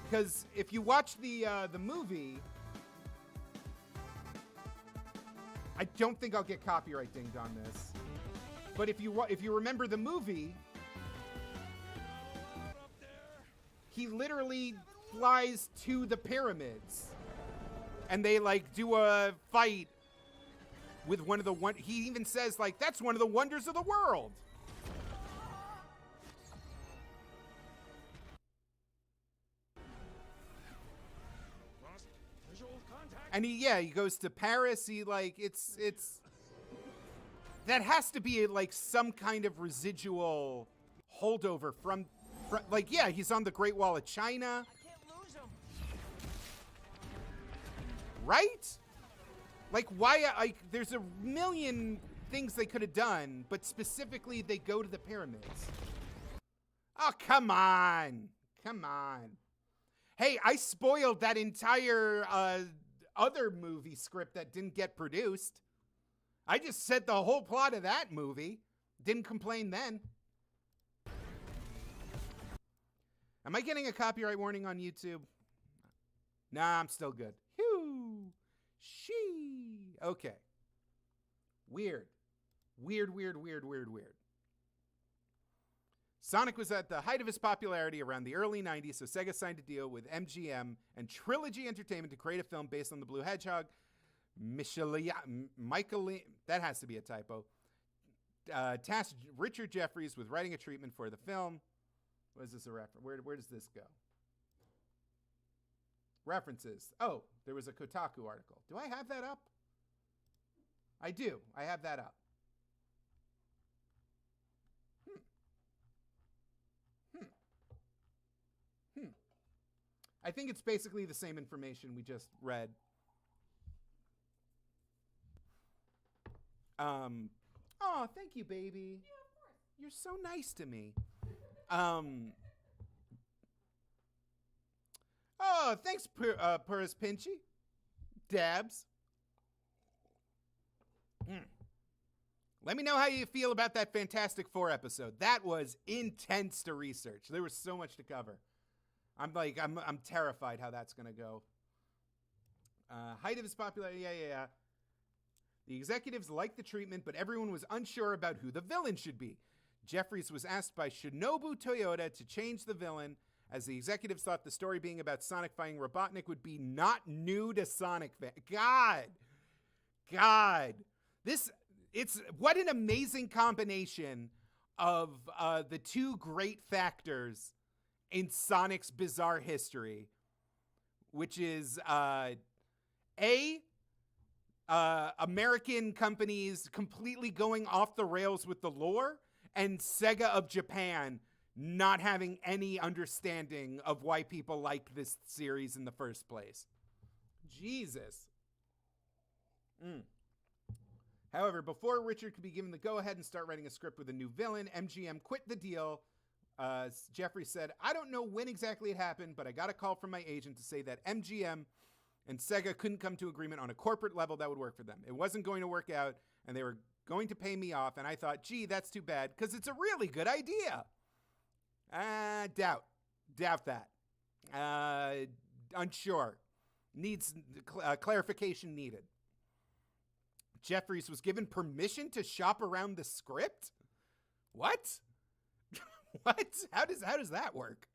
Because if you watch the movie, I don't think I'll get copyright dinged on this. But if you remember the movie, he literally flies to the pyramids, and they do a fight with one of the he even says that's one of the wonders of the world. And he goes to Paris. He it's that has to be some kind of residual holdover from he's on the Great Wall of China. I can't lose him. Right? Why there's a million things they could have done, but specifically they go to the pyramids. Oh, come on. Come on. Hey, I spoiled that entire other movie script that didn't get produced. I just said the whole plot of that movie. Didn't complain then. Am I getting a copyright warning on YouTube? Nah, I'm still good. Phew. She. Okay. Weird. Weird. Sonic was at the height of his popularity around the early 90s, so Sega signed a deal with MGM and Trilogy Entertainment to create a film based on the Blue Hedgehog. Michael, that has to be a typo. Tasked Richard Jeffries with writing a treatment for the film. What is this a reference? Where does this go? References. Oh, there was a Kotaku article. Do I have that up? I do. I have that up. I think it's basically the same information we just read. Oh, thank you, baby. Yeah, of course. You're so nice to me. Oh, thanks, Puris Pinchy. Dabs. Let me know how you feel about that Fantastic Four episode. That was intense to research. There was so much to cover. I'm terrified how that's gonna go. Height of his popularity, yeah. The executives liked the treatment, but everyone was unsure about who the villain should be. Jeffries was asked by Shinobu Toyota to change the villain, as the executives thought the story being about Sonic fighting Robotnik would be not new to Sonic fans. God. It's what an amazing combination of the two great factors in Sonic's bizarre history, which is American companies completely going off the rails with the lore, and Sega of Japan not having any understanding of why people like this series in the first place. Jesus. However, before Richard could be given the go-ahead and start writing a script with a new villain, MGM quit the deal. Jeffrey said, "I don't know when exactly it happened, but I got a call from my agent to say that MGM and Sega couldn't come to agreement on a corporate level that would work for them. It wasn't going to work out, and they were going to pay me off, and I thought, gee, that's too bad, because it's a really good idea." Doubt that. Unsure. Needs clarification needed. Jeffries was given permission to shop around the script? What? What? How does that work?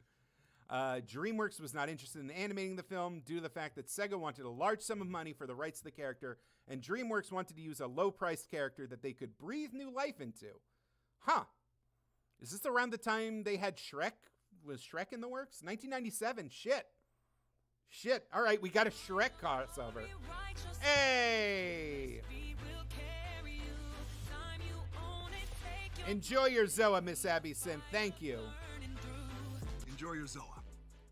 DreamWorks was not interested in animating the film due to the fact that Sega wanted a large sum of money for the rights to the character, and DreamWorks wanted to use a low-priced character that they could breathe new life into. Huh. Is this around the time they had Shrek? Was Shrek in the works? 1997. Shit. All right, we got a Shrek crossover. Hey! Enjoy your Zoa, Miss Abby Synth. Thank you. Enjoy your Zoa.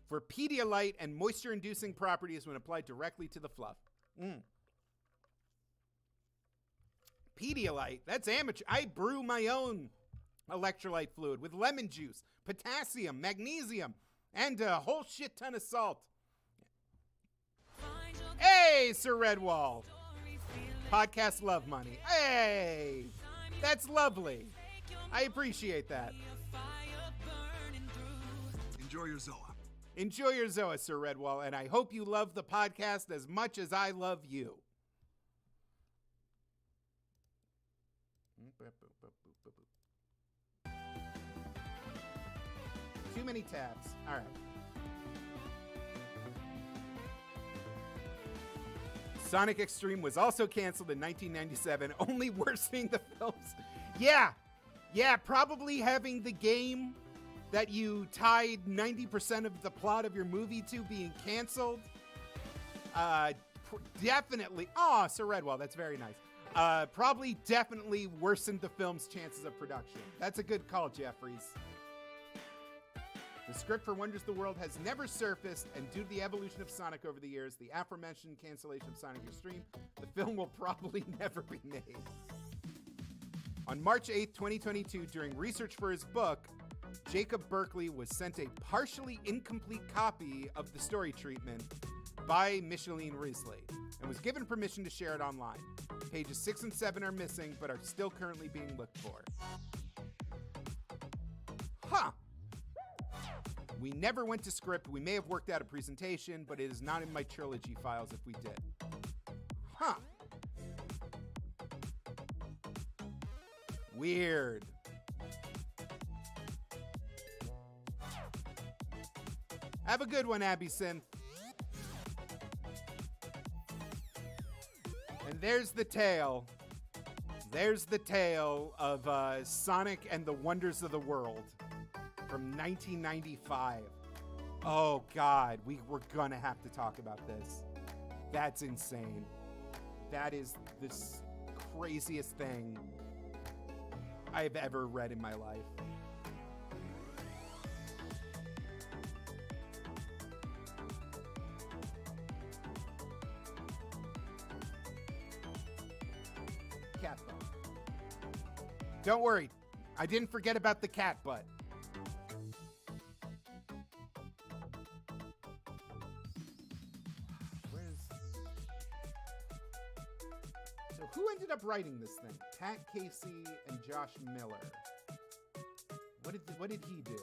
For Pedialyte and moisture-inducing properties when applied directly to the fluff. Pedialyte, that's amateur. I brew my own electrolyte fluid with lemon juice, potassium, magnesium, and a whole shit ton of salt. Hey, Sir Redwall. Podcast love money. Hey, that's lovely. I appreciate that. Enjoy your Zoa. Enjoy your Zoa, Sir Redwall, and I hope you love the podcast as much as I love you. Too many tabs. All right. Sonic Extreme was also canceled in 1997, only worsening the films. Yeah, probably having the game that you tied 90% of the plot of your movie to being canceled. Definitely. Oh, Sir Redwall, that's very nice. Probably definitely worsened the film's chances of production. That's a good call, Jeffries. The script for Wonders of the World has never surfaced, and due to the evolution of Sonic over the years, the aforementioned cancellation of Sonic Extreme, the film will probably never be made. On March 8th, 2022, during research for his book, Jacob Berkeley was sent a partially incomplete copy of the story treatment by Micheline Risley and was given permission to share it online. Pages 6 and 7 are missing, but are still currently being looked for. Huh. We never went to script. We may have worked out a presentation, but it is not in my trilogy files if we did. Huh. Weird. Have a good one, Abby Synth. And there's the tale. There's the tale of Sonic and the Wonders of the World from 1995. Oh, God. We're going to have to talk about this. That's insane. That is the craziest thing I've ever read in my life. Cat butt. Don't worry. I didn't forget about the cat butt. Who ended up writing this thing? Pat Casey and Josh Miller. What did he do?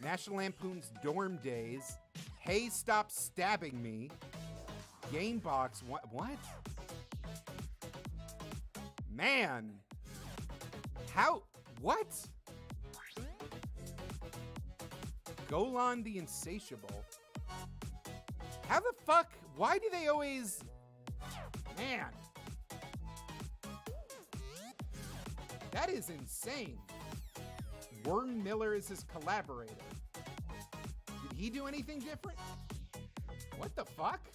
National Lampoon's Dorm Days. Hey, Stop Stabbing Me. game box. What? Man. How? What? Golan the Insatiable. How the fuck? Why do they always... Man. That is insane. Warren Miller is his collaborator. Did he do anything different? What the fuck?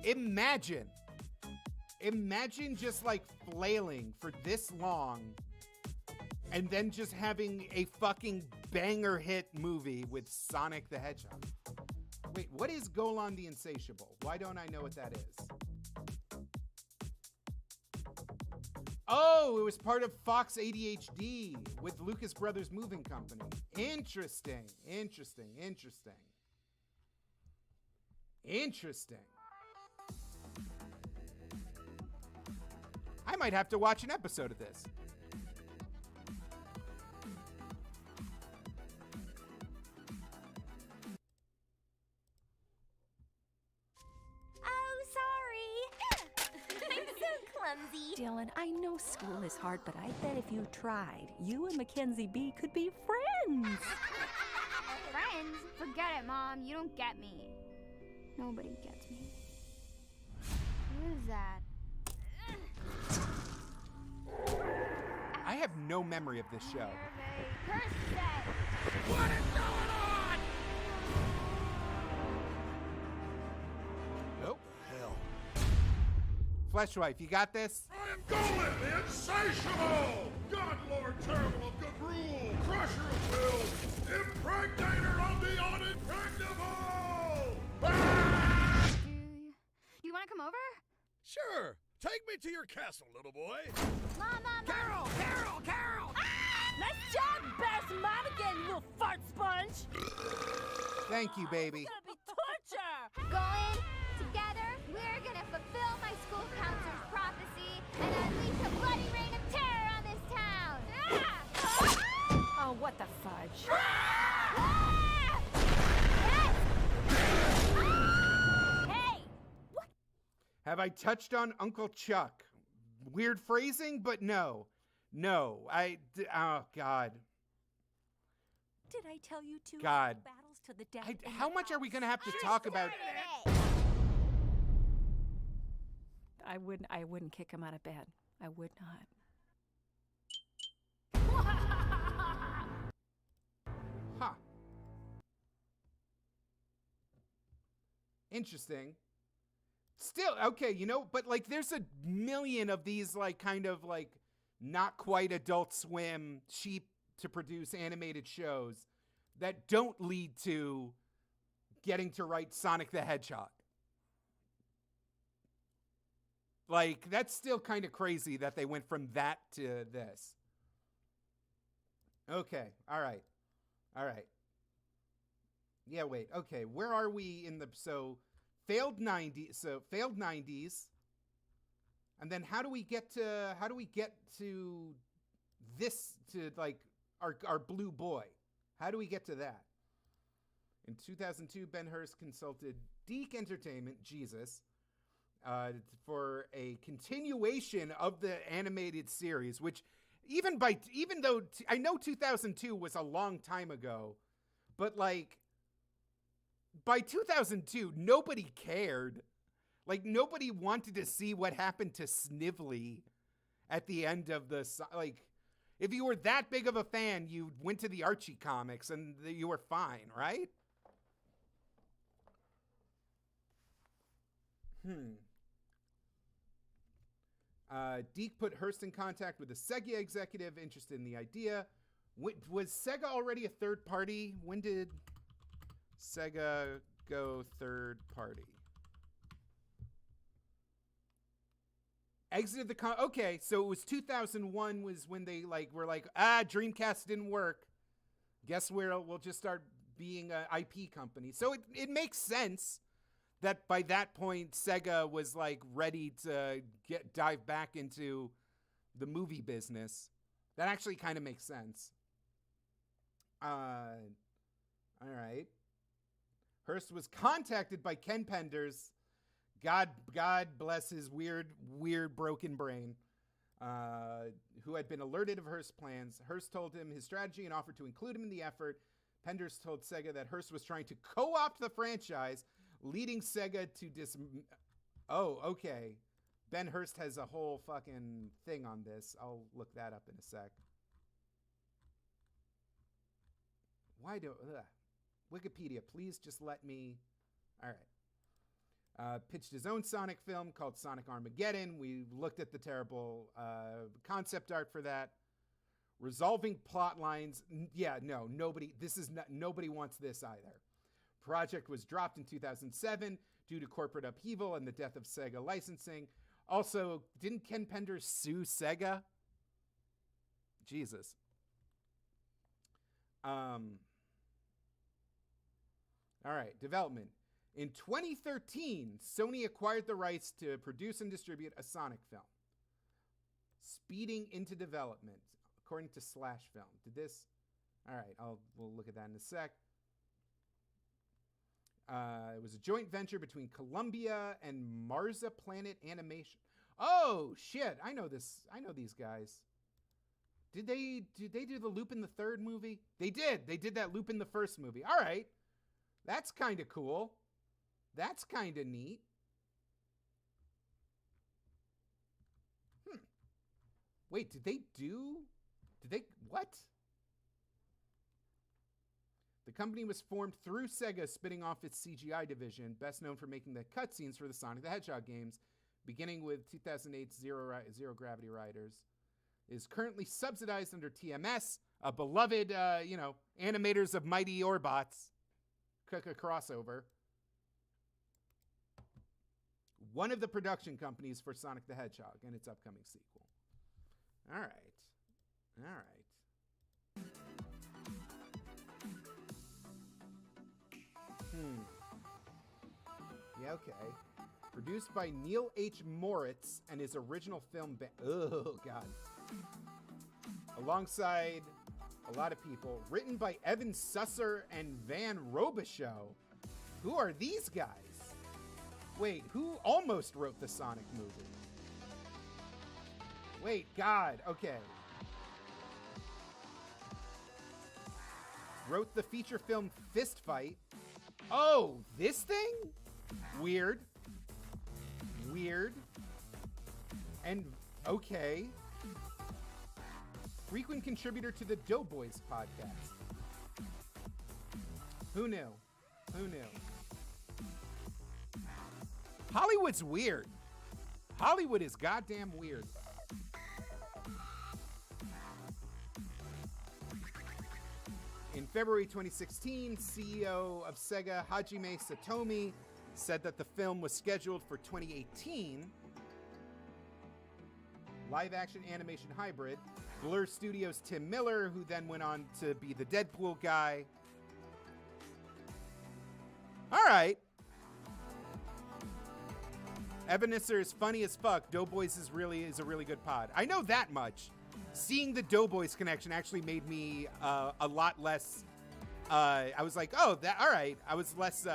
Imagine just like flailing for this long and then just having a fucking banger hit movie with Sonic the Hedgehog. Wait, what is Golan the Insatiable? Why don't I know what that is? Oh, it was part of Fox ADHD with Lucas Brothers Moving Company. Interesting. I might have to watch an episode of this. Oh, sorry. I'm so clumsy. Dylan, I know school is hard, but I bet if you tried, you and Mackenzie B could be friends. Friends? Forget it, Mom. You don't get me. Nobody gets me. What is that? I have no memory of this show. What is going on? Nope. Hell. Fleshwife, you got this? I am Golan, the Insatiable! God Lord Terrible of good rule, Crusher of will, Impregnator of the unimpregnable! You want to come over? Sure. Take me to your castle, little boy. Mom! Carol! Nice job, best mom again, you little fart sponge! Thank you, baby. It's gonna be torture! Going together, we're gonna fulfill my school counselor's prophecy and unleash a bloody reign of terror on this town! Oh, what the fudge? Hey! Have I touched on Uncle Chuck? Weird phrasing, but no. Oh, God. Did I tell you to God. battles to the death? How much are we going to have to talk about? I wouldn't kick him out of bed. I would not. Huh. Interesting. Still, okay, but like there's a million of these like kind of like not quite Adult Swim, cheap to produce animated shows that don't lead to getting to write Sonic the Hedgehog. Like, that's still kind of crazy that they went from that to this. Okay, all right. Yeah, wait, okay, where are we in the, failed 90s. And then how do we get to this, to like our blue boy? How do we get to that? In 2002, Ben Hurst consulted Deke Entertainment, Jesus, for a continuation of the animated series, which even though I know 2002 was a long time ago, but like by 2002, nobody cared. Like, nobody wanted to see what happened to Snively at the end of the... Like, if you were that big of a fan, you went to the Archie comics and you were fine, right? Deke put Hearst in contact with a Sega executive interested in the idea. Was Sega already a third party? When did Sega go third party? Exited the okay, so it was 2001 was when they like were like, Dreamcast didn't work. Guess we'll just start being an IP company. So it makes sense that by that point Sega was like ready to dive back into the movie business. That actually kind of makes sense. All right. Hearst was contacted by Ken Penders, God bless his weird broken brain, who had been alerted of Hearst's plans. Hearst told him his strategy and offered to include him in the effort. Penders told Sega that Hearst was trying to co-opt the franchise, leading Sega to Oh, okay. Ben Hearst has a whole fucking thing on this. I'll look that up in a sec. Wikipedia, please just let me... All right. Pitched his own Sonic film called Sonic Armageddon. We looked at the terrible concept art for that. Resolving plot lines. Yeah, no, nobody wants this either. Project was dropped in 2007 due to corporate upheaval and the death of Sega licensing. Also, didn't Ken Penders sue Sega? Jesus. All right, development. In 2013, Sony acquired the rights to produce and distribute a Sonic film. Speeding into development, according to Slash Film. All right, we'll look at that in a sec. It was a joint venture between Columbia and Marza Planet Animation. Oh shit! I know this. I know these guys. Did they do the Loop in the third movie? They did. They did that Loop in the first movie. All right, that's kind of cool. That's kind of neat. Wait, what? The company was formed through Sega spinning off its CGI division, best known for making the cutscenes for the Sonic the Hedgehog games, beginning with 2008's Zero Gravity Riders. It is currently subsidized under TMS, a beloved, animators of Mighty Orbots crossover. One of the production companies for Sonic the Hedgehog and its upcoming sequel. All right. Yeah, okay. Produced by Neil H. Moritz and his original film oh, God. Alongside a lot of people. Written by Evan Susser and Van Robichaux. Who are these guys? Wait, who almost wrote the Sonic movie? Wait, God, okay. Wrote the feature film Fist Fight. Oh, this thing? Weird. And, okay. Frequent contributor to the Doughboys podcast. Who knew? Hollywood's weird. Hollywood is goddamn weird. In February 2016, CEO of Sega, Hajime Satomi, said that the film was scheduled for 2018. Live-action animation hybrid. Blur Studios' Tim Miller, who then went on to be the Deadpool guy. All right. Ebenezer is funny as fuck. Doughboys is a really good pod. I know that much. Seeing the Doughboys connection actually made me a lot less. I was like, oh, that all right. I was less.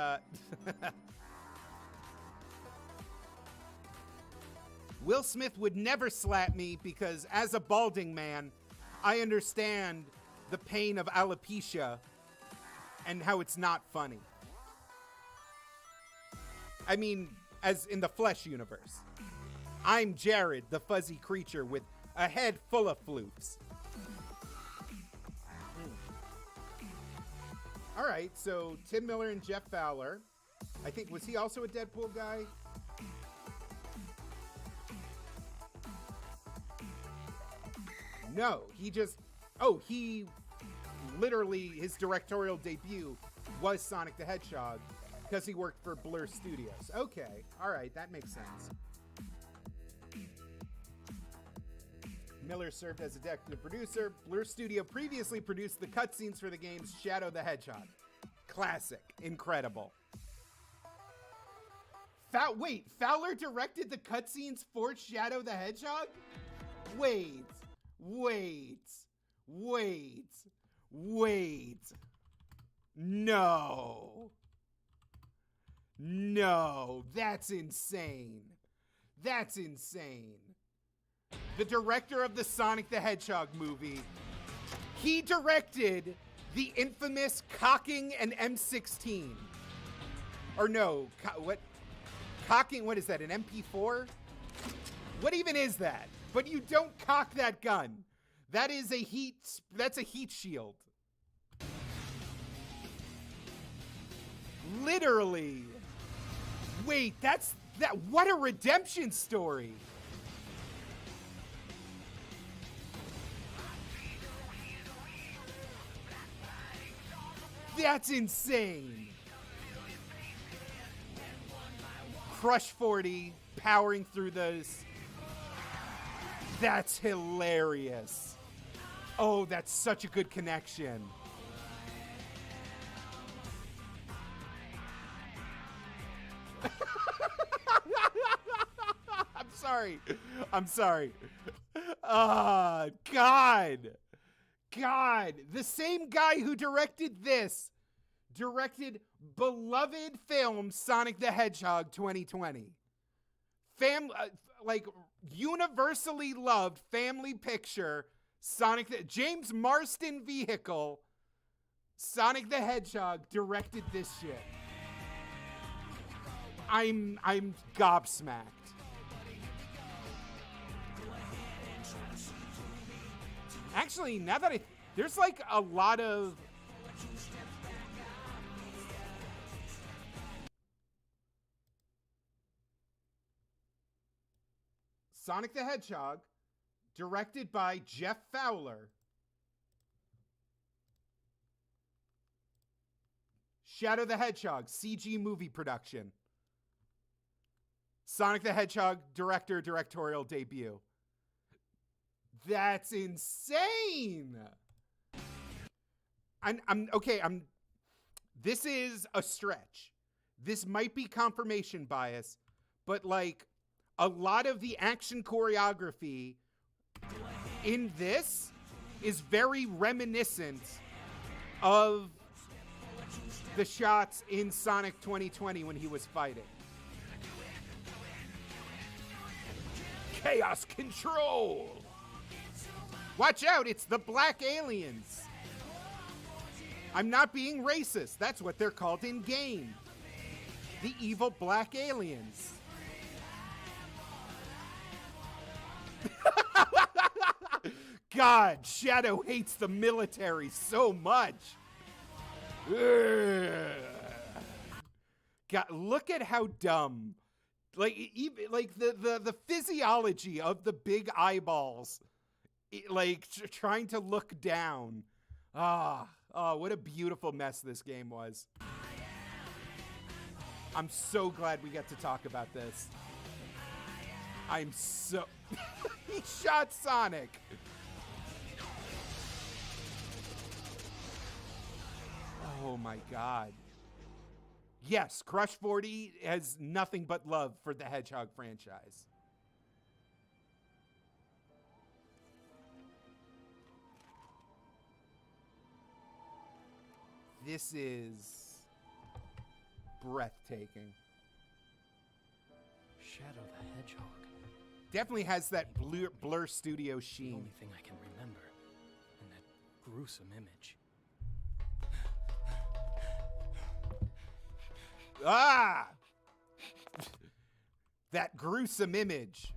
Will Smith would never slap me because, as a balding man, I understand the pain of alopecia and how it's not funny. I mean, as in the Flesh universe. I'm Jared, the fuzzy creature with a head full of floofs. All right, so Tim Miller and Jeff Fowler. I think, was he also a Deadpool guy? No, he literally, his directorial debut was Sonic the Hedgehog because he worked for Blur Studios. Okay, all right, that makes sense. Miller served as executive producer. Blur Studio previously produced the cutscenes for the games Shadow the Hedgehog. Classic. Incredible. Wait, Fowler directed the cutscenes for Shadow the Hedgehog? Wait. No. No, that's insane. That's insane. The director of the Sonic the Hedgehog movie, he directed the infamous cocking an M16. Or no, what? Cocking, what is that, an MP4? What even is that? But you don't cock that gun. That is that's a heat shield. Literally. Wait, what a redemption story. That's insane. Crush 40, powering through those. That's hilarious. Oh, that's such a good connection. I'm sorry. God. The same guy who directed this directed beloved film Sonic the Hedgehog 2020. Universally loved family picture James Marston vehicle Sonic the Hedgehog directed this shit. I'm gobsmacked. Actually, now that there's like a lot of Sonic the Hedgehog, directed by Jeff Fowler. Shadow the Hedgehog, CG movie production. Sonic the Hedgehog, directorial debut. That's insane. This is a stretch. This might be confirmation bias, but like a lot of the action choreography in this is very reminiscent of the shots in Sonic 2020 when he was fighting. Chaos control! Watch out, it's the black aliens. I'm not being racist. That's what they're called in game. The evil black aliens. God, Shadow hates the military so much. God, look at how dumb. Like, even, like the physiology of the big eyeballs, like trying to look down. What a beautiful mess this game was. I'm so glad we get to talk about this. I'm so... He shot Sonic. Oh my God. Yes, Crush 40 has nothing but love for the Hedgehog franchise. This is breathtaking. Shadow the Hedgehog. Definitely has that Blur Studio sheen. The only thing I can remember, and that gruesome image. That gruesome image.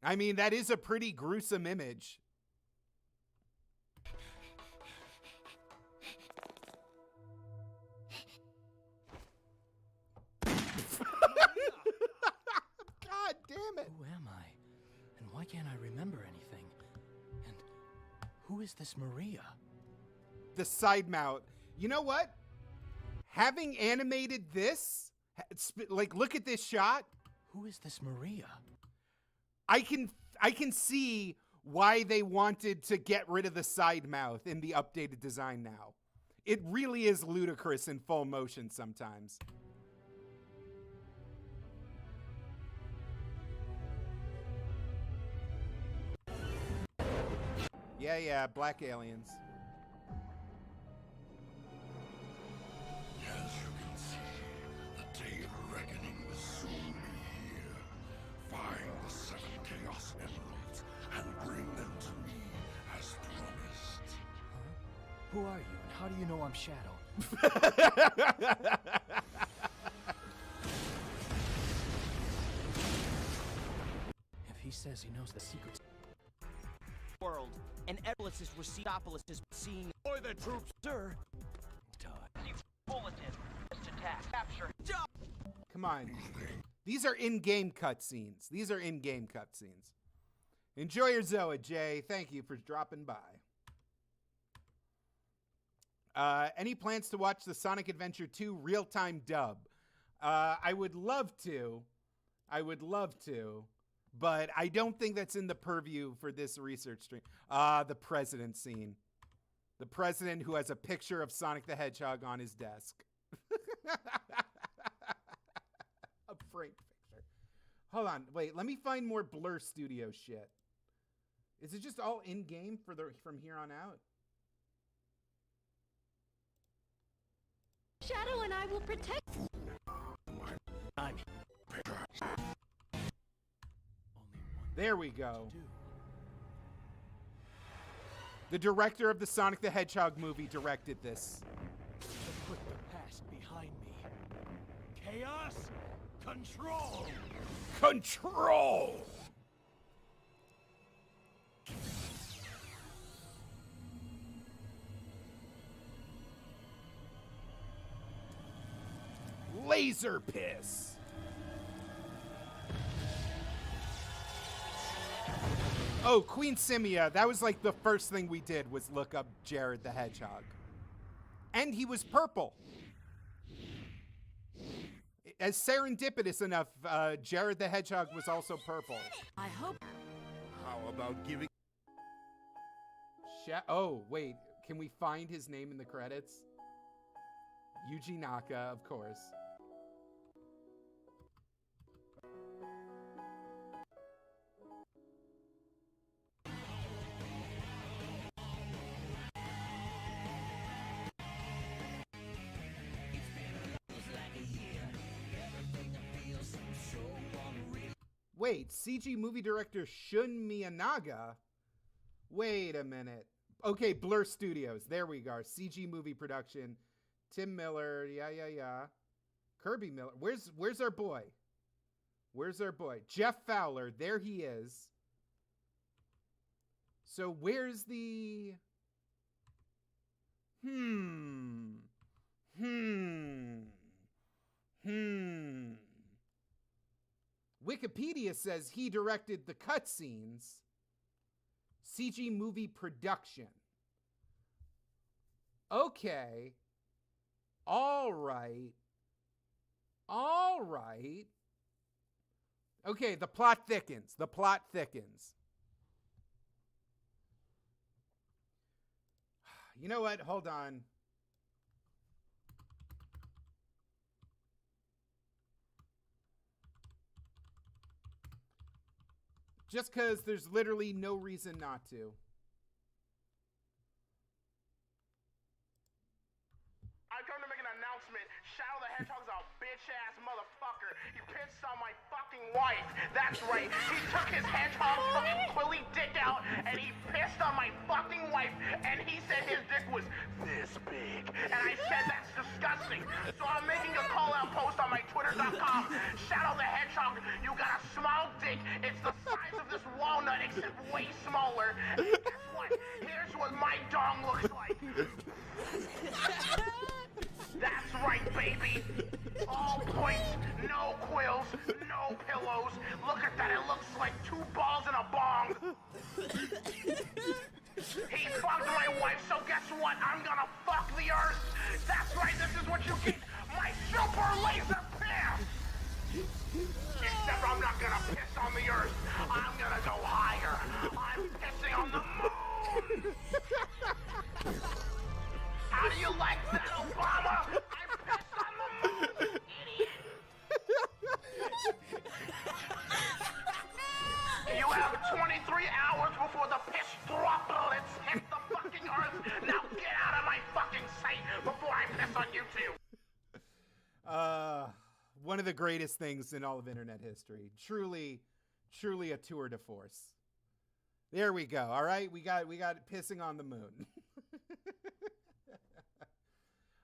I mean, that is a pretty gruesome image. God damn it. Who am I? And why can't I remember anything? And who is this Maria? The side mount. You know what? Having animated this, like, look at this shot. Who is this Maria? I can see why they wanted to get rid of the side mouth in the updated design now. It really is ludicrous in full motion sometimes. Yeah, black aliens. Who are you, and how do you know I'm Shadow? If he says he knows the secrets... World, and Epolis is Receipolis is seeing... Or the troops, Sir. Bulletin. Just attack. Capture. Come on. These are in-game cutscenes. These are in-game cutscenes. Enjoy your Zoa, Jay. Thank you for dropping by. Any plans to watch the Sonic Adventure 2 real-time dub? I would love to. But I don't think that's in the purview for this research stream. The president scene. The president who has a picture of Sonic the Hedgehog on his desk. A frank picture. Hold on. Wait, let me find more Blur Studio shit. Is it just all in-game from here on out? Shadow and I will protect. There we go. The director of the Sonic the Hedgehog movie directed this. to put the past behind me. Chaos, control. Control! Laser piss. Oh, Queen Simia. That was like the first thing we did was look up Jared the Hedgehog. And he was purple. As serendipitous enough, Jared the Hedgehog was also purple. I hope. How about giving... Oh, wait. Can we find his name in the credits? Yuji Naka, of course. Wait, CG movie director Shun Miyanaga? Wait a minute. Okay, Blur Studios. There we go. CG movie production. Tim Miller. Yeah. Kirby Miller. Where's our boy? Where's our boy? Jeff Fowler. There he is. So where's the... Wikipedia says he directed the cutscenes. CG movie production. Okay. All right. Okay, the plot thickens. You know what? Hold on. Just because there's literally no reason not to. I come to make an announcement. Shadow the Hedgehog's a bitch-ass motherfucker. He pissed on my fucking wife. That's right. He took his hedgehog fucking quilly dick out and he pissed on my fucking wife and he said his dick was this big. And I said that's disgusting. So I'm making a call-out post on my Twitter.com. Shadow the Hedgehog, you got a small dick. It's the size of this walnut except way smaller. And guess what? Here's what my dong looks like. That's right, baby. All points, no quills, no pillows. Look at that, it looks like 2 balls in a bong. He fucked my wife, so guess what? I'm gonna fuck the earth. That's right, this is what you get. My super laser piss. Except I'm not gonna piss on the earth. I'm gonna go higher. I'm pissing on the moon. How do you like that, Obama? I pissed on the moon, idiot. You have 23 hours before the piss droplets hit the fucking earth. Now get out of my fucking sight before I piss on you too. One of the greatest things in all of internet history. Truly a tour de force. There we go. All right, we got pissing on the moon.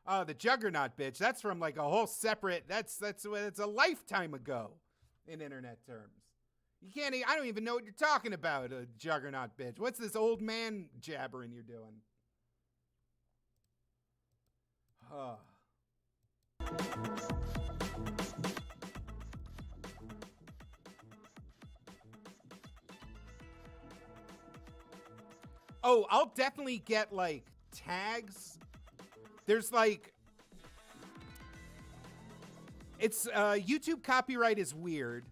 Oh, the Juggernaut bitch. That's from like a whole separate. That's a lifetime ago, in internet terms. You can't. I don't even know what you're talking about. A Juggernaut bitch. What's this old man jabbering you're doing? Huh. Oh, I'll definitely get like tags. There's like, it's YouTube copyright is weird.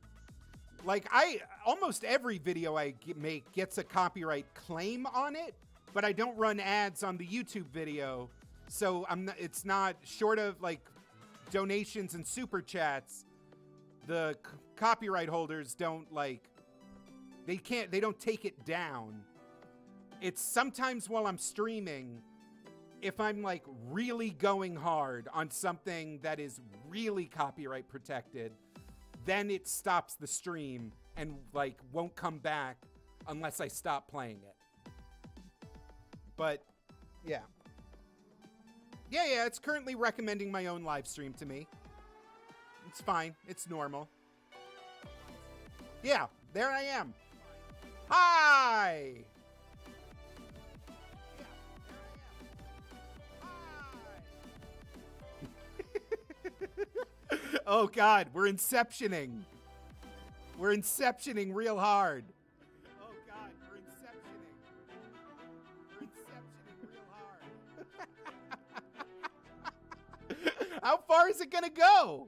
Like almost every video I make gets a copyright claim on it, but I don't run ads on the YouTube video. So it's not, short of like donations and super chats, the copyright holders don't like, they don't take it down. It's sometimes while I'm streaming, if I'm like really going hard on something that is really copyright protected, then it stops the stream and like won't come back unless I stop playing it. But yeah. Yeah, it's currently recommending my own live stream to me. It's fine. It's normal. Yeah, there I am. Hi! Oh God, we're inceptioning. We're inceptioning real hard. Oh God, we're inceptioning. We're inceptioning real hard. How far is it gonna go?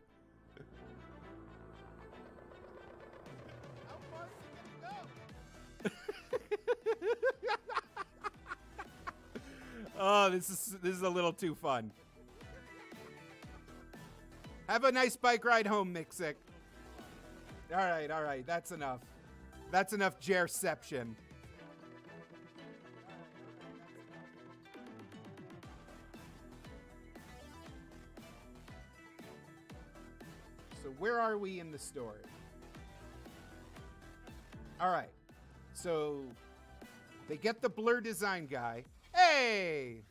How far is it gonna go? Oh, this is a little too fun. Have a nice bike ride home, Mixic. All right. That's enough. That's enough Jerception. So where are we in the story? All right. So they get the blur design guy. Hey!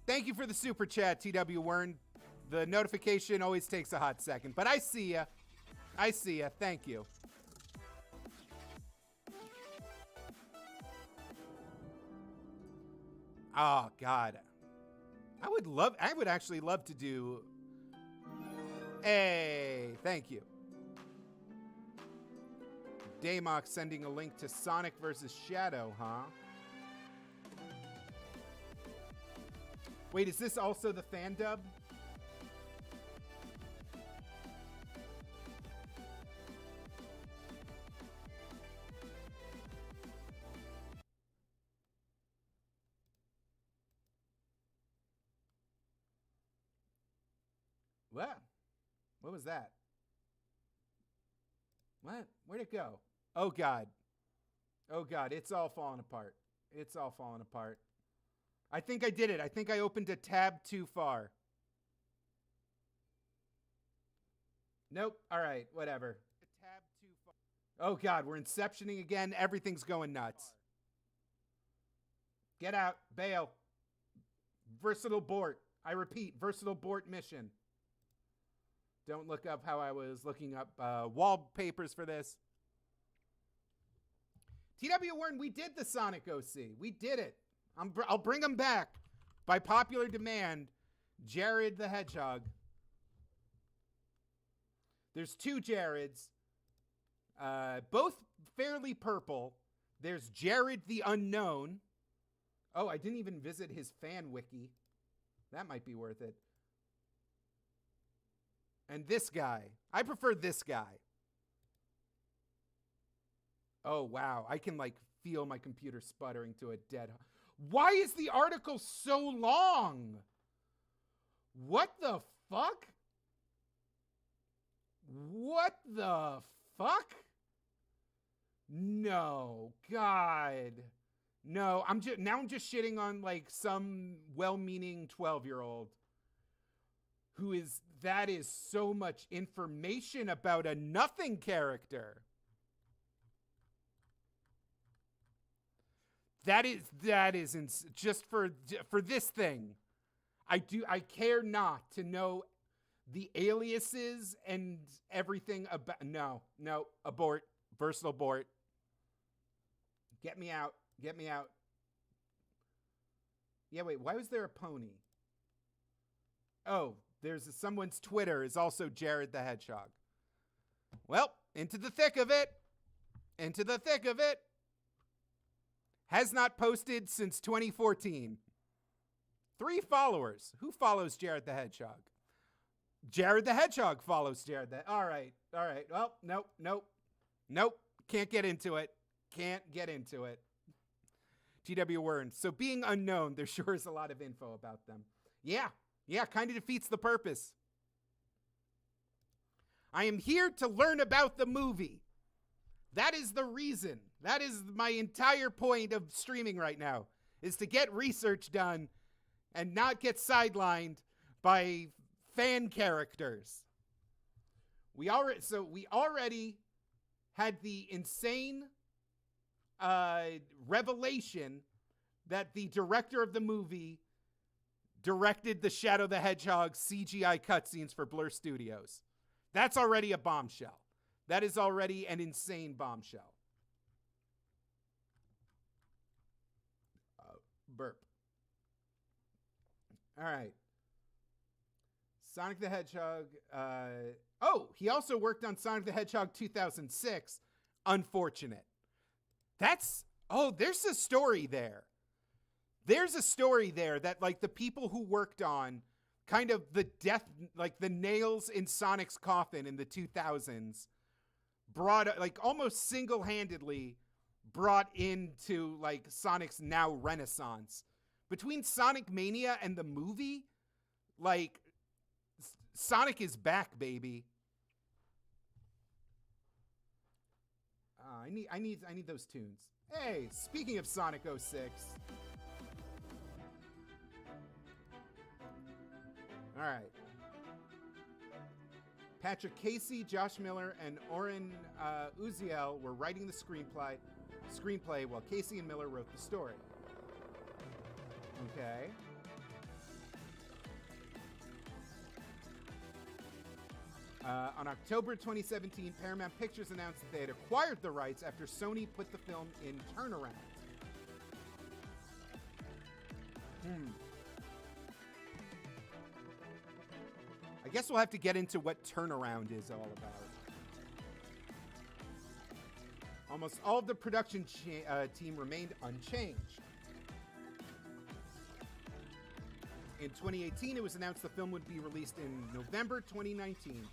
Thank you for the super chat, TW Wern. The notification always takes a hot second, but I see ya. I see ya. Thank you. Oh, God. I would actually love to do... Hey, thank you. Damox sending a link to Sonic vs. Shadow, huh? Wait, is this also the fan dub? What? What was that? What? Where'd it go? Oh, God. Oh, God. It's all falling apart. It's all falling apart. I think I did it. I think I opened a tab too far. Nope. All right. Whatever. A tab too far. Oh, God. We're inceptioning again. Everything's going nuts. Get out. Bail. Versatile Bort. I repeat, Versatile Bort mission. Don't look up how I was looking up wallpapers for this. TW Warren, we did the Sonic OC. We did it. I'll bring them back by popular demand. Jared the Hedgehog. There's two Jareds, both fairly purple. There's Jared the Unknown. Oh, I didn't even visit his fan wiki. That might be worth it. And this guy. I prefer this guy. Oh, wow. I can, like, feel my computer sputtering to a dead... Why is the article so long? What the fuck? What the fuck? No. God. No. I'm just shitting on, like, some well-meaning 12-year-old that is so much information about a nothing character. That is just for this thing. I care not to know the aliases and everything about. No, abort. Versatile abort. Get me out. Yeah, wait, why was there a pony? Oh, there's someone's Twitter is also Jared the Hedgehog. Well, into the thick of it. Has not posted since 2014. 3 followers. Who follows Jared the Hedgehog? Jared the Hedgehog follows Jared the... All right. Well, nope. Can't get into it. GW Wern. So being unknown, there sure is a lot of info about them. Yeah, kind of defeats the purpose. I am here to learn about the movie. That is the reason. That is my entire point of streaming right now, is to get research done and not get sidelined by fan characters. We already had the insane revelation that the director of the movie directed the Shadow the Hedgehog CGI cutscenes for Blur Studios. That's already a bombshell. That is already an insane bombshell. Burp. All right. Sonic the Hedgehog. He also worked on Sonic the Hedgehog 2006. Unfortunate. There's a story there. There's a story there that, like, the people who worked on kind of the death, like the nails in Sonic's coffin in the 2000s, brought, like, almost single-handedly brought into, like, Sonic's now renaissance. Between Sonic Mania and the movie, like, Sonic is back, baby. I need those tunes. Hey, speaking of Sonic 06. All right. Patrick Casey, Josh Miller, and Oren Uziel were writing the screenplay while Casey and Miller wrote the story. Okay. On October 2017, Paramount Pictures announced that they had acquired the rights after Sony put the film in turnaround. I guess we'll have to get into what turnaround is all about. Almost all of the production team remained unchanged. In 2018, it was announced the film would be released in November 2019.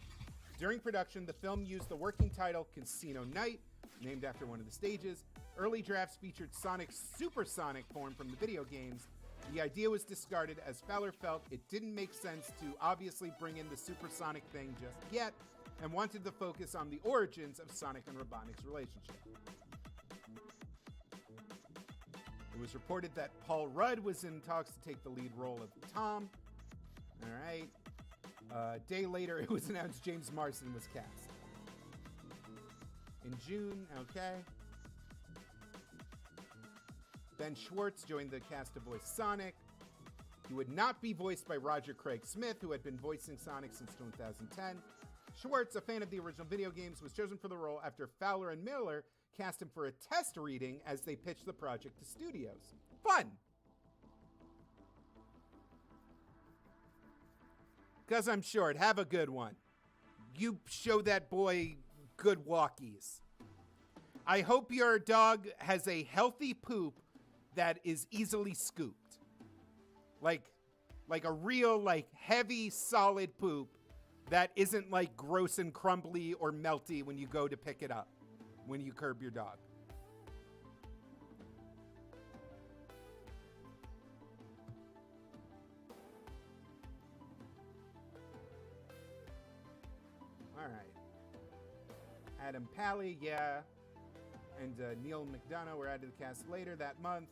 During production, the film used the working title Casino Night, named after one of the stages. Early drafts featured Sonic's supersonic form from the video games. The idea was discarded as Fowler felt it didn't make sense to obviously bring in the supersonic thing just yet, and wanted to focus on the origins of Sonic and Robotnik's relationship. It was reported that Paul Rudd was in talks to take the lead role of Tom. All right. A day later, it was announced James Marsden was cast. In June, okay. Ben Schwartz joined the cast to voice Sonic. He would not be voiced by Roger Craig Smith, who had been voicing Sonic since 2010. Schwartz, a fan of the original video games, was chosen for the role after Fowler and Miller cast him for a test reading as they pitched the project to studios. Fun! Because I'm short. Have a good one. You show that boy good walkies. I hope your dog has a healthy poop that is easily scooped. Like a real, like, heavy, solid poop that isn't, like, gross and crumbly or melty when you go to pick it up, when you curb your dog. All right. Adam Pally, yeah. And Neil McDonough were added to the cast later that month.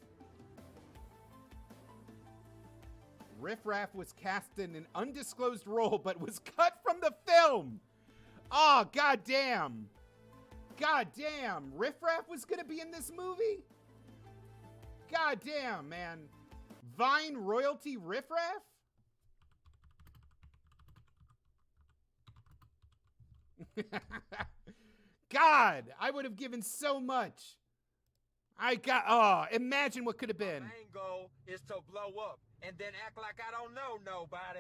Riff Raff was cast in an undisclosed role, but was cut from the film. Oh, goddamn. Goddamn. Riff Raff was going to be in this movie? Goddamn, man. Vine royalty Riff Raff? God, I would have given so much. Imagine what could have been. My main goal is to blow up and then act like I don't know nobody.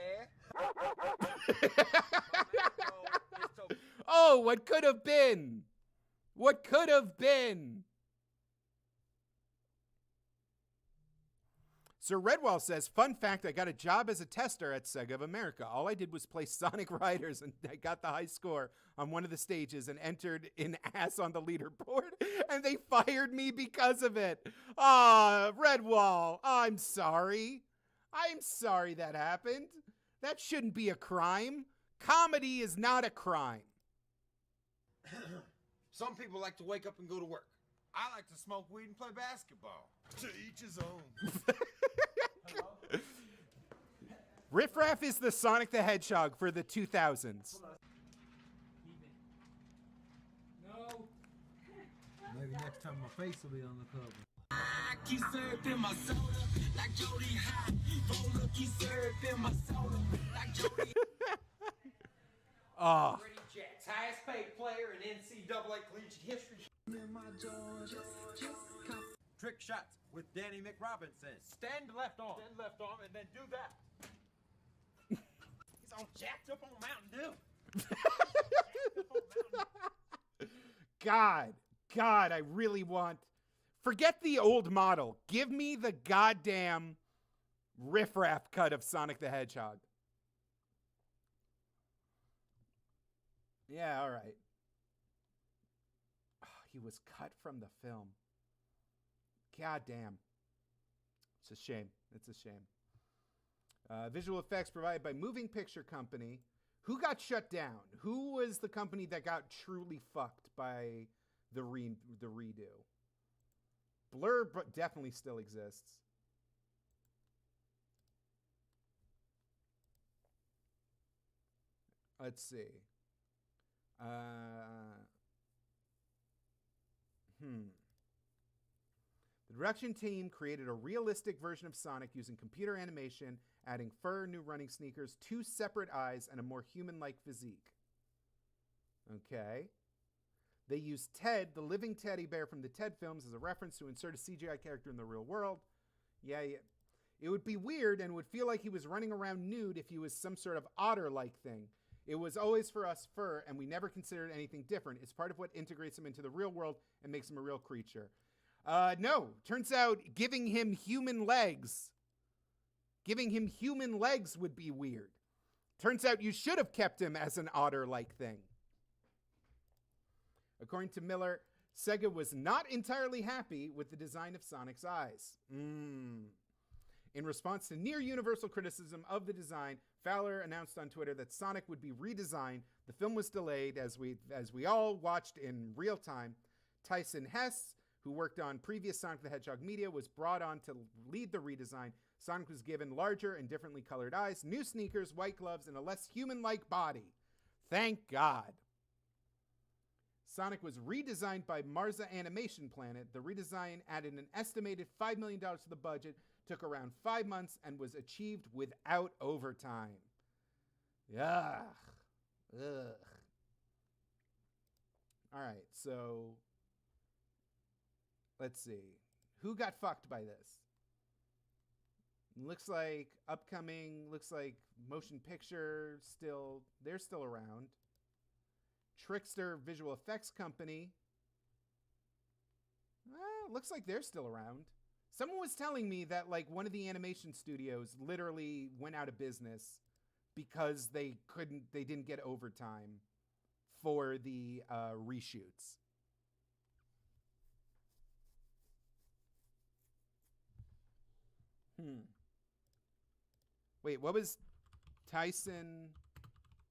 Oh, what could have been? What could have been? Sir Redwall says, fun fact, I got a job as a tester at Sega of America. All I did was play Sonic Riders, and I got the high score on one of the stages and entered in ass on the leaderboard, and they fired me because of it. Redwall, I'm sorry. I'm sorry that happened. That shouldn't be a crime. Comedy is not a crime. Some people like to wake up and go to work. I like to smoke weed and play basketball. To each his own. Riff Raff is the Sonic the Hedgehog for the 2000s. No. Maybe next time my face will be on the cover. I keep serving my soda like Jody High. Roller keep serving my soda like Jody. Brady Jacks, highest paid player in NCAA collegiate history. Trick shots with Danny McRobinson. Stand left arm, and then do that. He's all jacked up on Mountain Dew. God, I really want... Forget the old model. Give me the goddamn Riff Raff cut of Sonic the Hedgehog. Yeah, all right. Oh, he was cut from the film. God damn. It's a shame. It's a shame. Visual effects provided by Moving Picture Company. Who got shut down? Who was the company that got truly fucked by the redo? Blur definitely still exists. Let's see. The production team created a realistic version of Sonic using computer animation, adding fur, new running sneakers, 2 separate eyes, and a more human-like physique. Okay. They used Ted, the living teddy bear from the Ted films, as a reference to insert a CGI character in the real world. Yeah. It would be weird and would feel like he was running around nude if he was some sort of otter-like thing. It was always for us fur, and we never considered anything different. It's part of what integrates him into the real world and makes him a real creature. No. Turns out giving him human legs would be weird. Turns out you should have kept him as an otter-like thing. According to Miller, Sega was not entirely happy with the design of Sonic's eyes. In response to near-universal criticism of the design, Fowler announced on Twitter that Sonic would be redesigned. The film was delayed, as we all watched in real time. Tyson Hess, who worked on previous Sonic the Hedgehog media, was brought on to lead the redesign. Sonic was given larger and differently colored eyes, new sneakers, white gloves, and a less human-like body. Thank God. Sonic was redesigned by Marza Animation Planet. The redesign added an estimated $5 million to the budget, took around 5 months, and was achieved without overtime. Ugh. All right, so let's see. Who got fucked by this? Looks like Motion Picture they're still around. Trickster Visual Effects Company. Looks like they're still around. Someone was telling me that one of the animation studios literally went out of business because they didn't get overtime for the reshoots. Wait, what was Tyson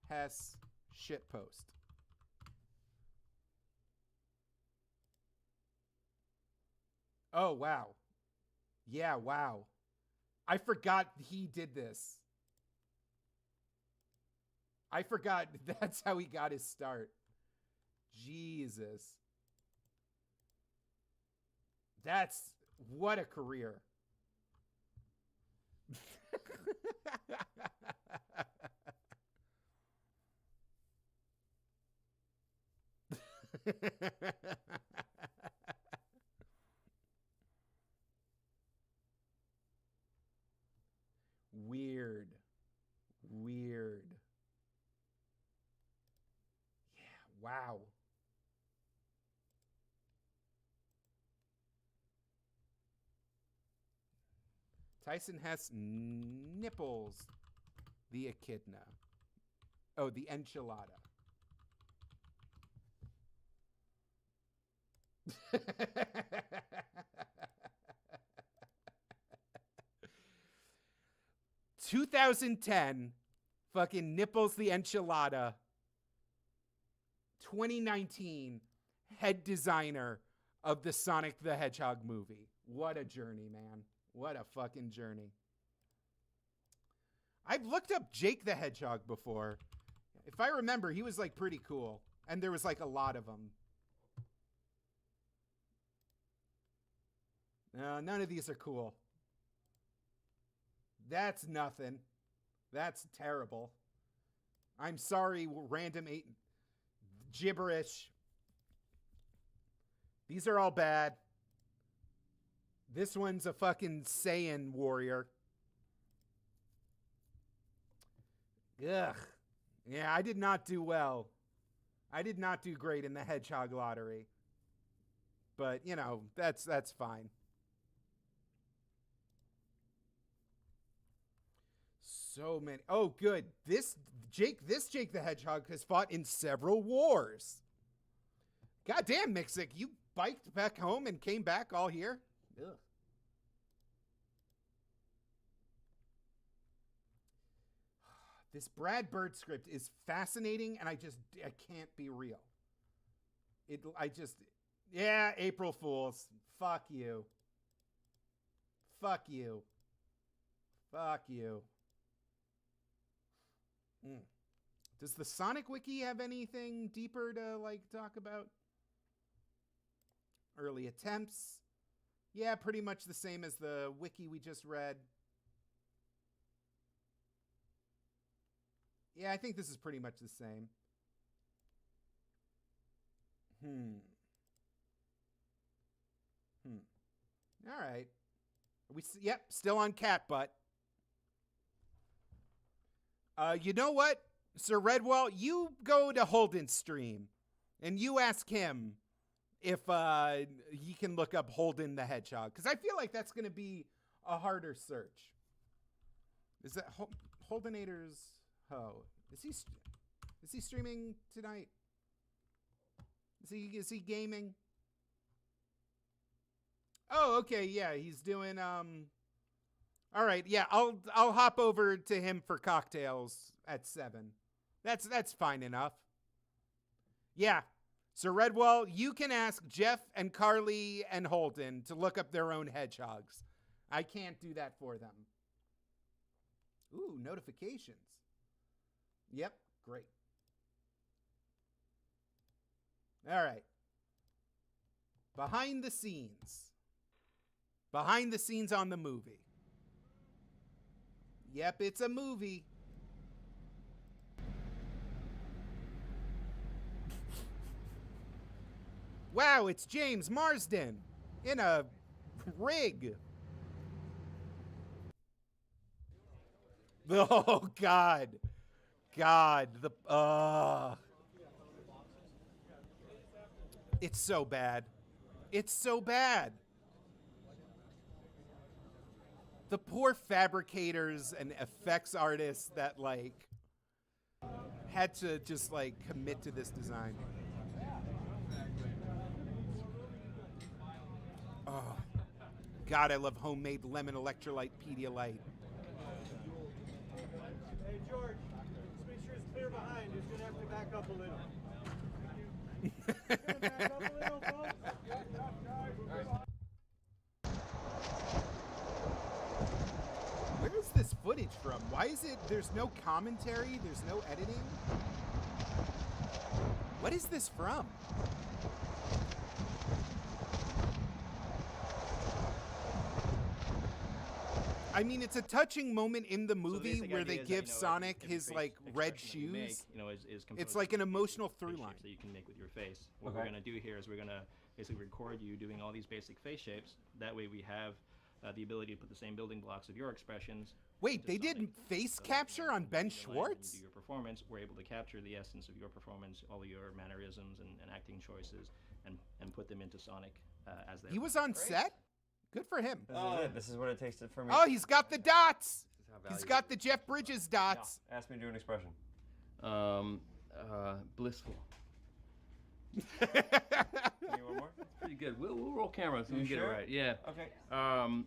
Hess shitpost? Oh, wow. Yeah, wow. I forgot he did this. I forgot that's how he got his start. Jesus. What a career. Weird. Weird. Yeah, wow. Tyson has nipples. The echidna. Oh, the enchilada. 2010, fucking nipples the enchilada. 2019, head designer of the Sonic the Hedgehog movie. What a journey, man. What a fucking journey. I've looked up Jake the Hedgehog before. If I remember, he was like pretty cool. And there was like a lot of them. No, none of these are cool. That's nothing. That's terrible. I'm sorry, random gibberish. These are all bad. This one's a fucking Saiyan warrior. Ugh. Yeah, I did not do well. I did not do great in the Hedgehog lottery. But, you know, that's fine. So many. Oh, good. This Jake the Hedgehog has fought in several wars. Goddamn, Mixic, you biked back home and came back all here? Ugh. This Brad Bird script is fascinating, and I can't be real. Yeah, April Fools. Fuck you. Fuck you. Fuck you. Does the Sonic Wiki have anything deeper to, like, talk about? Early attempts. Yeah, pretty much the same as the wiki we just read. Yeah, I think this is pretty much the same. All right. Yep, still on cat butt. You know what, Sir Redwall? You go to Holden's stream, and you ask him if he can look up Holden the Hedgehog, because I feel like that's going to be a harder search. Is that Holdenator's Ho? Is he streaming tonight? Is he gaming? Oh, okay, yeah, he's doing all right, yeah, I'll hop over to him for cocktails at 7. That's fine enough. Yeah. So Redwall, you can ask Jeff and Carly and Holden to look up their own hedgehogs. I can't do that for them. Ooh, notifications. Yep, great. All right. Behind the scenes. Behind the scenes on the movie. Yep, it's a movie. Wow, it's James Marsden in a rig. Oh, God. It's so bad. It's so bad. The poor fabricators and effects artists that, like, had to just, like, commit to this design. Oh, God, I love homemade lemon electrolyte Pedialyte. Hey, George, just make sure it's clear behind. It's going to have to back up a little. Back up a little, folks. Where is this footage from? Why is it, there's no commentary, there's no editing? What is this from? I mean, it's a touching moment in the movie basic where idea they is that, give you know, Sonic every his face like red expression that you make, shoes. you know, is It's composed like an of emotional face through shapes line. that you can make with your face. What Okay. we're going to do here is we're going to basically record you doing all these basic face shapes. That way we have the ability to put the same building blocks of your expressions. Wait, they did face capture on Ben When you Schwartz? do your performance, we're able to capture the essence of your performance, all your mannerisms and acting choices, and put them into Sonic as they. He was on set? Good for him. This is it. This is what it takes for me. Oh, he's got the dots. how He's valuable got the Jeff Bridges dots. Ask me to do an expression. Blissful. Can you one more? Pretty good. We'll roll camera so we You can get it sure? right. Yeah. Okay. I'm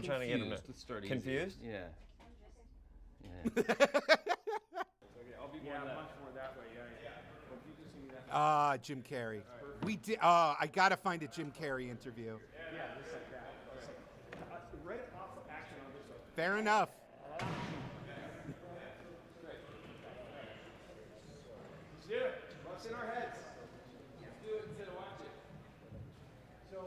trying to get him to- Let's start easy. confused? Yeah. Okay, I'll be much more that way. Yeah. Well, if you just give me that. Ah, Jim Carrey. We did. I gotta find a Jim Carrey interview. Yeah, just like that. Just like, right off the action on this one. Fair enough. Let's do it. What's in our heads? Let's do it instead of watch it. So.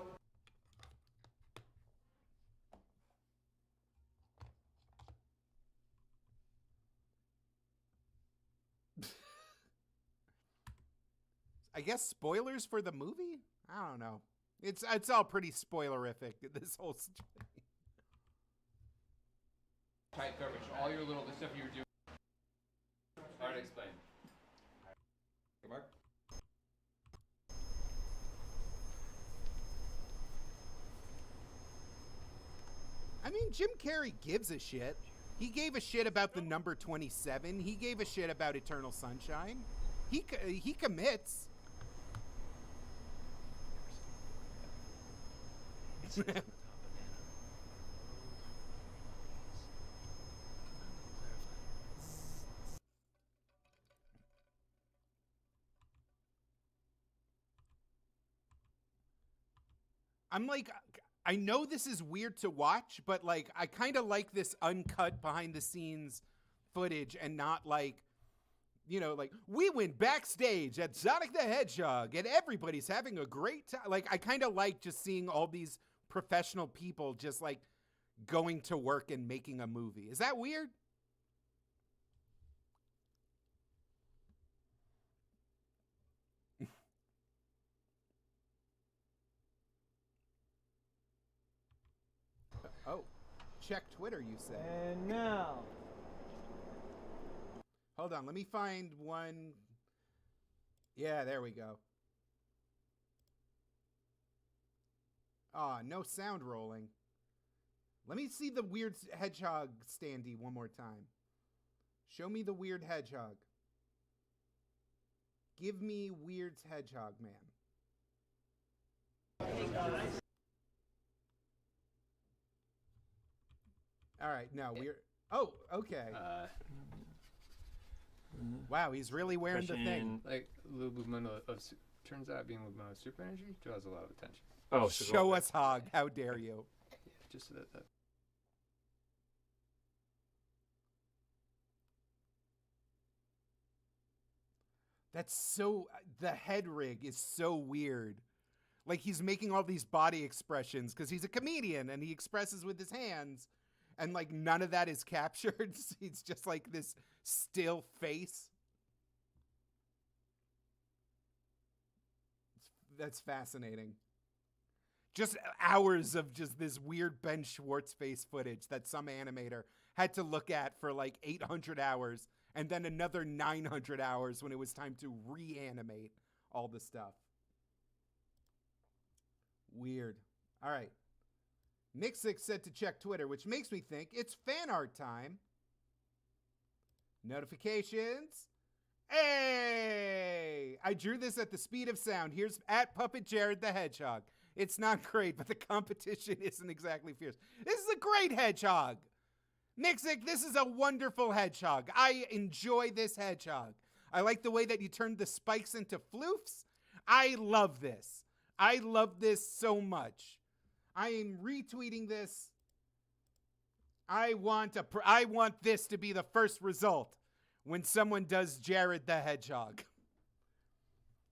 I guess spoilers for the movie? I don't know. It's all pretty spoilerific, this whole situation. Tight coverage. All your little, the stuff you were doing. Hard to explain. Okay, Mark. I mean, Jim Carrey gives a shit. He gave a shit about the number 27. He gave a shit about Eternal Sunshine. He commits. I'm like, I know this is weird to watch, but like, I kind of like this uncut behind the scenes footage and not like, you know, like we went backstage at Sonic the Hedgehog and everybody's having a great time. Like, I kind of like just seeing all these professional people just like going to work and making a movie. Is that weird? Oh, check Twitter, you say. And now. Hold on, let me find one. Yeah, there we go. Ah, no sound rolling. Let me see the weird hedgehog standee one more time. Show me the weird hedgehog. Give me Weird's Hedgehog Man. All right, no, we're. Oh, okay. Wow, he's really wearing the thing. Like little movement of turns out being movement of super energy draws a lot of attention. Oh, show us Hog! How dare you? Yeah, just so that. That's so. The head rig is so weird. Like he's making all these body expressions because he's a comedian and he expresses with his hands, and like none of that is captured. He's just like this still face. That's fascinating. Just hours of just this weird Ben Schwartz face footage that some animator had to look at for like 800 hours and then another 900 hours when it was time to reanimate all the stuff. Weird. All right. Nixick said to check Twitter, which makes me think it's fan art time. Notifications. Hey! I drew this at the speed of sound. Here's at PuppetJared the Hedgehog. It's not great, but the competition isn't exactly fierce. This is a great hedgehog. Nixick, this is a wonderful hedgehog. I enjoy this hedgehog. I like the way that you turned the spikes into floofs. I love this. I love this so much. I am retweeting this. I want this to be the first result when someone does Jared the Hedgehog.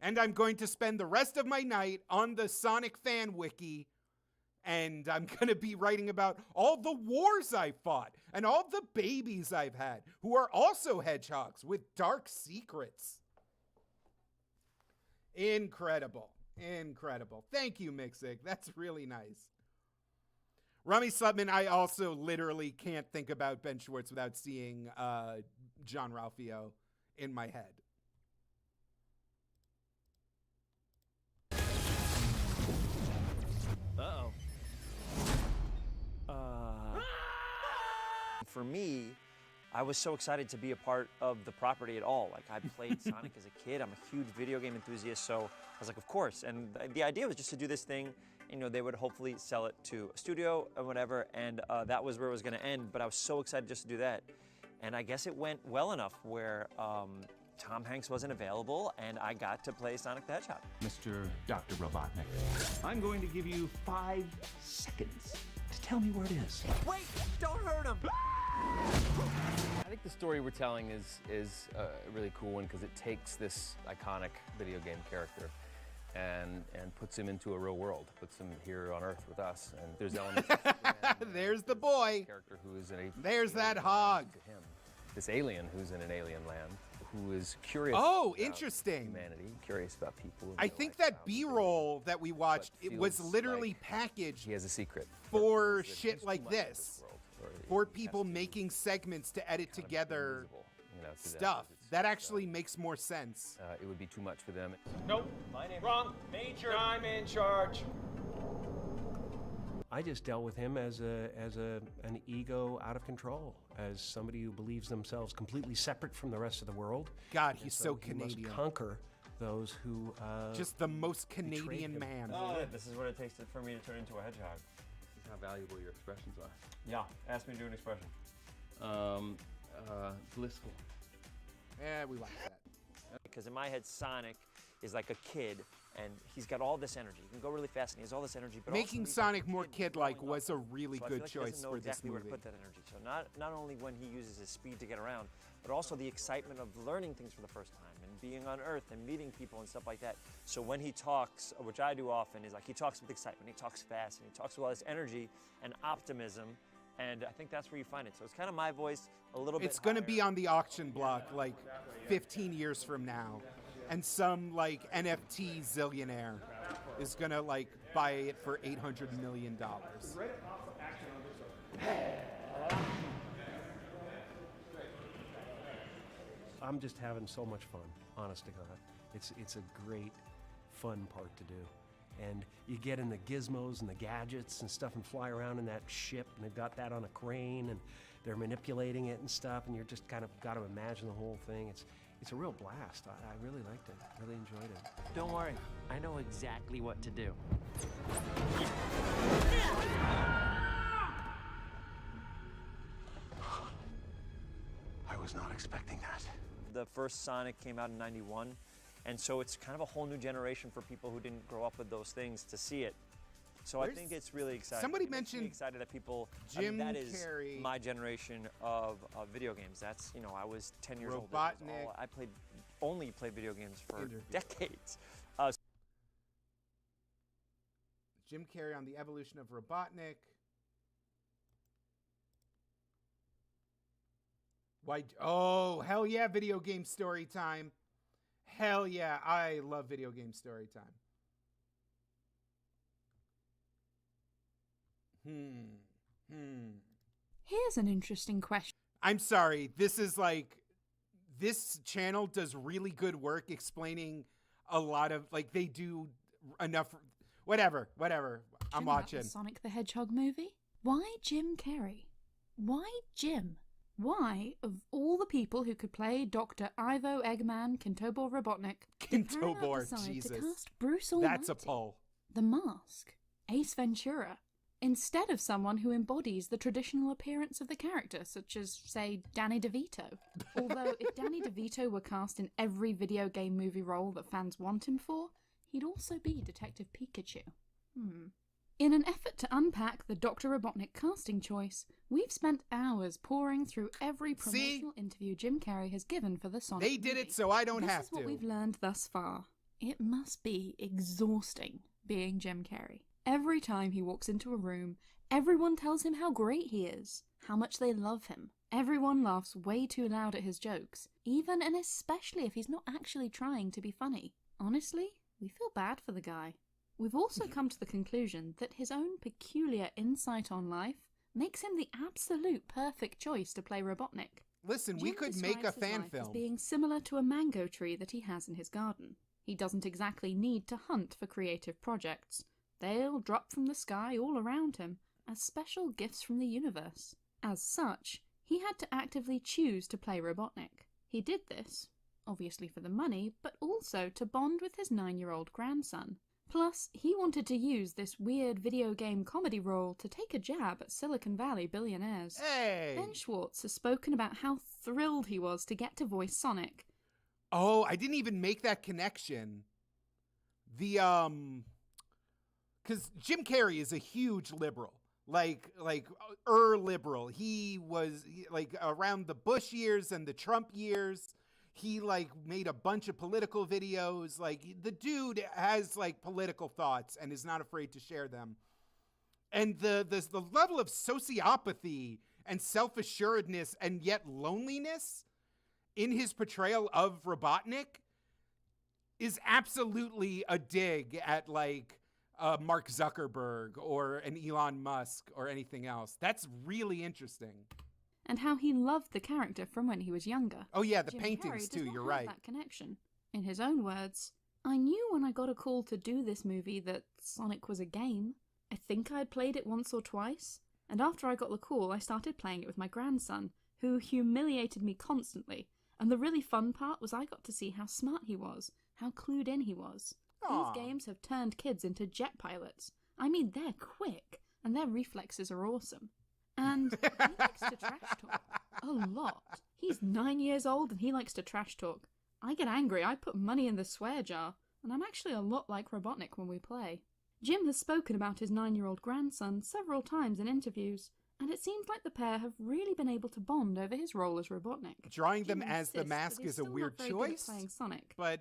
And I'm going to spend the rest of my night on the Sonic fan wiki And I'm going to be writing about all the wars I fought and all the babies I've had who are also hedgehogs with dark secrets. Incredible. Incredible. Thank you, Mixig. That's really nice. Rummy Slutman, I also literally can't think about Ben Schwartz without seeing John Ralphio in my head. Uh-oh. For me, I was so excited to be a part of the property at all. Like, I played Sonic as a kid. I'm a huge video game enthusiast, so I was like, of course. And the idea was just to do this thing. You know, they would hopefully sell it to a studio or whatever, and that was where it was going to end. But I was so excited just to do that. And I guess it went well enough where Tom Hanks wasn't available, and I got to play Sonic the Hedgehog. Mr. Dr. Robotnik, I'm going to give you 5 seconds to tell me where it is. Wait! Don't hurt him! I think the story we're telling is a really cool one because it takes this iconic video game character and puts him into a real world, puts him here on Earth with us. And there's elements of there's the boy. Character who is there's that hog. To him. This alien who's in an alien land, who is curious. Oh, about interesting. Humanity, curious about people. I think that B-roll that we watched, it was literally like packaged. He has a secret for shit like this. For people making segments to edit together stuff. That actually makes more sense. It would be too much for them. Nope. My name. Wrong. Major. I'm in charge. I just dealt with him as an ego out of control, as somebody who believes themselves completely separate from the rest of the world. God, he's so he Canadian. must conquer those who just the most Canadian man. This is what it takes for me to turn into a hedgehog. This is how valuable your expressions are. Yeah, ask me to do an expression. Blissful. Yeah, we like that. Because in my head, Sonic is like a kid, and he's got all this energy. He can go really fast, and he has all this energy. But making Sonic more kid-like was a really good like choice for exactly this where movie. to put that energy. So not only when he uses his speed to get around, but also the excitement of learning things for the first time and being on Earth and meeting people and stuff like that. So when he talks, which I do often, is like he talks with excitement, he talks fast, and he talks with all this energy and optimism. And I think that's where you find it. So it's kind of my voice a little bit. It's going to be on the auction block like 15 years from now. And some like NFT zillionaire is going to like buy it for $800 million. I'm just having so much fun, honest to God. It's a great, fun part to do. And you get in the gizmos and the gadgets and stuff and fly around in that ship, and they've got that on a crane, and they're manipulating it and stuff, and you're just kind of got to imagine the whole thing. It's a real blast. I really liked it. Really enjoyed it. Don't worry, I know exactly what to do. I was not expecting that. The first Sonic came out in '91. And so it's kind of a whole new generation for people who didn't grow up with those things to see it. So I think it's really exciting. Somebody It makes me mentioned excited that people. Jim that is Carrey. my generation of video games. That's I was 10 years old. Robotnik. I only played video games for decades. Jim Carrey on the evolution of Robotnik. Why? Oh, hell yeah! Video game story time. Hell yeah, I love video game story time. Here's an interesting question. I'm sorry. This channel does really good work explaining a lot of, like, they do enough. Whatever. I'm watching. The Sonic the Hedgehog movie? Why Jim Carrey? Why Jim? Why, of all the people who could play Dr. Ivo Eggman Kintobor Robotnik, did Paramount decide Jesus. to cast Bruce Almighty, That's a poll. The Mask, Ace Ventura, instead of someone who embodies the traditional appearance of the character, such as, say, Danny DeVito? Although, if Danny DeVito were cast in every video game movie role that fans want him for, he'd also be Detective Pikachu. In an effort to unpack the Dr. Robotnik casting choice, we've spent hours poring through every promotional interview Jim Carrey has given for the Sonic They did movie. it so I don't have This is what to. we've learned thus far. It must be exhausting being Jim Carrey. Every time he walks into a room, everyone tells him how great he is, how much they love him. Everyone laughs way too loud at his jokes, even and especially if he's not actually trying to be funny. Honestly, we feel bad for the guy. We've also come to the conclusion that his own peculiar insight on life makes him the absolute perfect choice to play Robotnik. Listen, we could make a fan As film. being similar to a mango tree that he has in his garden. He doesn't exactly need to hunt for creative projects. They'll drop from the sky all around him as special gifts from the universe. As such, he had to actively choose to play Robotnik. He did this, obviously for the money, but also to bond with his 9-year-old grandson. Plus, he wanted to use this weird video game comedy role to take a jab at Silicon Valley billionaires. Hey! Ben Schwartz has spoken about how thrilled he was to get to voice Sonic. Oh, I didn't even make that connection. Because Jim Carrey is a huge liberal. Liberal. He was around the Bush years and the Trump years. He made a bunch of political videos. The dude has political thoughts and is not afraid to share them. And the level of sociopathy and self-assuredness and yet loneliness in his portrayal of Robotnik is absolutely a dig at Mark Zuckerberg or an Elon Musk or anything else. That's really interesting. And how he loved the character from when he was younger. Oh yeah, the Jim paintings Carrey too, does not you're have right. That connection. In his own words, I knew when I got a call to do this movie that Sonic was a game. I think I'd played it once or twice, and after I got the call, I started playing it with my grandson, who humiliated me constantly. And the really fun part was I got to see how smart he was, how clued in he was. Aww. These games have turned kids into jet pilots. I mean, they're quick, and their reflexes are awesome. And he likes to trash talk. A lot. He's 9 years old and he likes to trash talk. I get angry, I put money in the swear jar, and I'm actually a lot like Robotnik when we play. Jim has spoken about his 9-year-old grandson several times in interviews, and it seems like the pair have really been able to bond over his role as Robotnik. Drawing Jim them as the insists mask that he's is a still weird not very good at choice, playing Sonic, but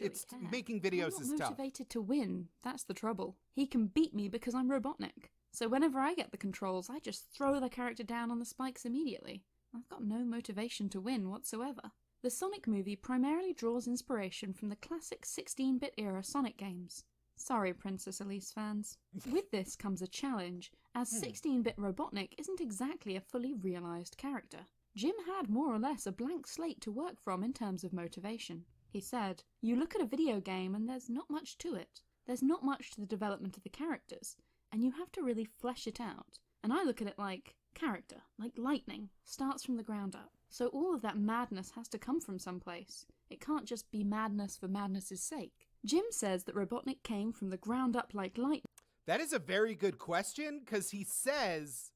it's care. making videos I'm is not tough. motivated to win, that's the trouble. He can beat me because I'm Robotnik. So whenever I get the controls, I just throw the character down on the spikes immediately. I've got no motivation to win whatsoever. The Sonic movie primarily draws inspiration from the classic 16-bit era Sonic games. Sorry, Princess Elise fans. With this comes a challenge, as 16-bit Robotnik isn't exactly a fully realised character. Jim had more or less a blank slate to work from in terms of motivation. He said, "You look at a video game and there's not much to it. There's not much to the development of the characters, and you have to really flesh it out. And I look at it like character, like lightning, starts from the ground up. So all of that madness has to come from someplace. It can't just be madness for madness's sake." Jim says that Robotnik came from the ground up like lightning. That is a very good question, because he says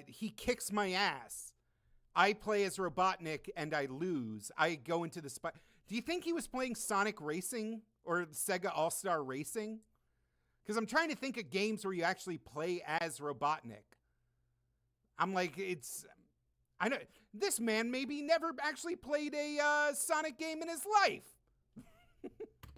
he kicks my ass. I play as Robotnik and I lose. I go into the spot. Do you think he was playing Sonic Racing or Sega All-Star Racing? Because I'm trying to think of games where you actually play as Robotnik. I'm like, I know this man maybe never actually played a Sonic game in his life.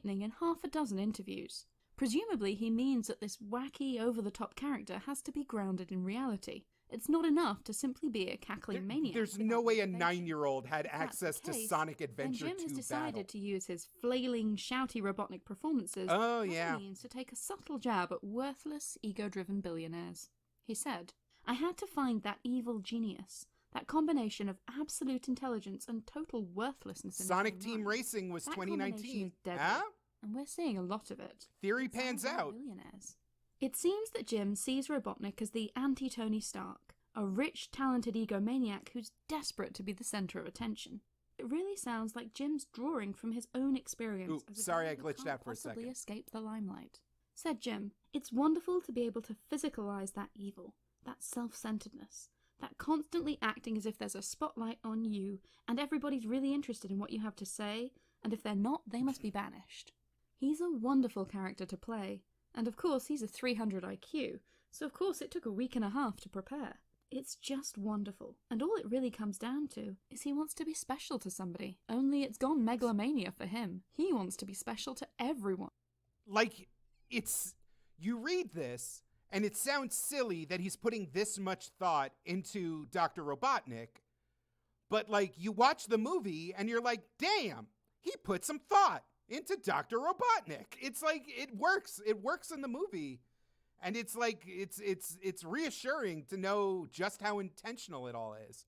In half a dozen interviews. Presumably he means that this wacky, over-the-top character has to be grounded in reality. It's not enough to simply be a cackling maniac. There's no way a 9-year-old had access to case, Sonic then Adventure 2 Jim has decided Battle. to use his flailing, shouty Robotnik performances Oh, as yeah. a means to take a subtle jab at worthless, ego-driven billionaires. He said, "I had to find that evil genius, that combination of absolute intelligence and total worthlessness in his Sonic own Team mind. Racing was That 2019. combination is deadly, Huh? and we're seeing a lot of it. Theory It's all pans about out. Millionaires. It seems that Jim sees Robotnik as the anti-Tony Stark, a rich, talented egomaniac who's desperate to be the centre of attention. It really sounds like Jim's drawing from his own experience. Ooh, as a sorry, guy I who glitched can't out for a possibly second. escape the limelight. Said Jim, "It's wonderful to be able to physicalize that evil, that self-centeredness, that constantly acting as if there's a spotlight on you and everybody's really interested in what you have to say, and if they're not, they must be banished." He's a wonderful character to play, and of course he's a 300 IQ, so of course it took a week and a half to prepare. It's just wonderful, and all it really comes down to is he wants to be special to somebody. Only it's gone megalomania for him. He wants to be special to everyone. Like, you read this and it sounds silly that he's putting this much thought into Dr. Robotnik, but like you watch the movie and you're like, damn, he put some thought into Dr. Robotnik. It's like, it works in the movie. And it's like, it's reassuring to know just how intentional it all is.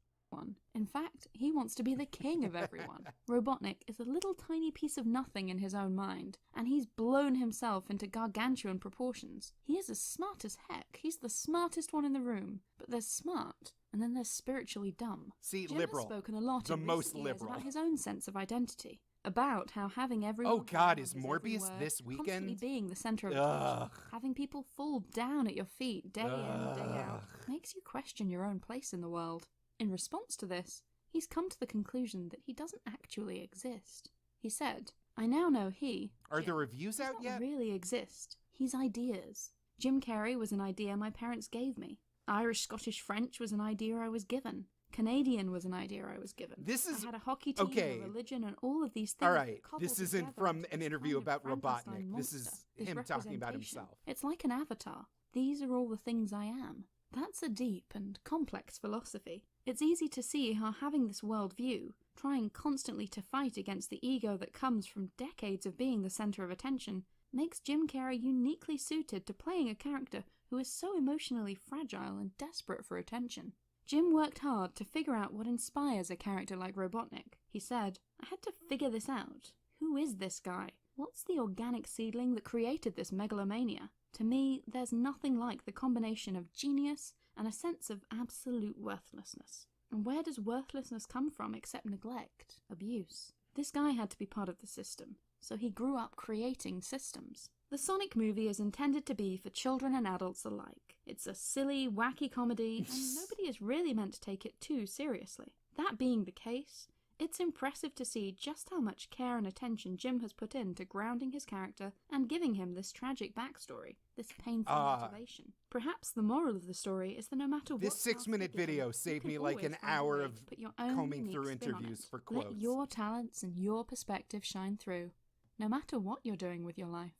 In fact, he wants to be the king of everyone. Robotnik is a little tiny piece of nothing in his own mind, and he's blown himself into gargantuan proportions. He is as smart as heck. He's the smartest one in the room. But there's smart, and then there's spiritually dumb. See, Jim liberal. has spoken a lot The in most recent years liberal. about his own sense of identity. About how having everyone... Oh God, follow is his Morbius every word, this weekend? constantly being the center of Ugh. attention, having people fall down at your feet day in, day out, Ugh. makes you question your own place in the world. In response to this, he's come to the conclusion that he doesn't actually exist. He said, I now know he... Are the reviews out does yet? not really exist. He's ideas. Jim Carrey was an idea my parents gave me. Irish, Scottish, French was an idea I was given. Canadian was an idea I was given. This is... I had a hockey team, okay. a religion, and all of these things. All right, cobbled this isn't together from into an this interview kind of about Frankenstein Robotnik. This is monster, this him talking about representation. himself. It's like an avatar. These are all the things I am. That's a deep and complex philosophy. It's easy to see how having this worldview, trying constantly to fight against the ego that comes from decades of being the center of attention, makes Jim Carrey uniquely suited to playing a character who is so emotionally fragile and desperate for attention. Jim worked hard to figure out what inspires a character like Robotnik. He said, I had to figure this out. Who is this guy? What's the organic seedling that created this megalomania? To me, there's nothing like the combination of genius and a sense of absolute worthlessness. And where does worthlessness come from except neglect, abuse? This guy had to be part of the system, so he grew up creating systems. The Sonic movie is intended to be for children and adults alike. It's a silly, wacky comedy, and nobody is really meant to take it too seriously. That being the case, it's impressive to see just how much care and attention Jim has put into grounding his character and giving him this tragic backstory, this painful motivation. Perhaps the moral of the story is that no matter what... This 6-minute video saved me like an hour of combing through interviews for quotes. Let your talents and your perspective shine through, no matter what you're doing with your life.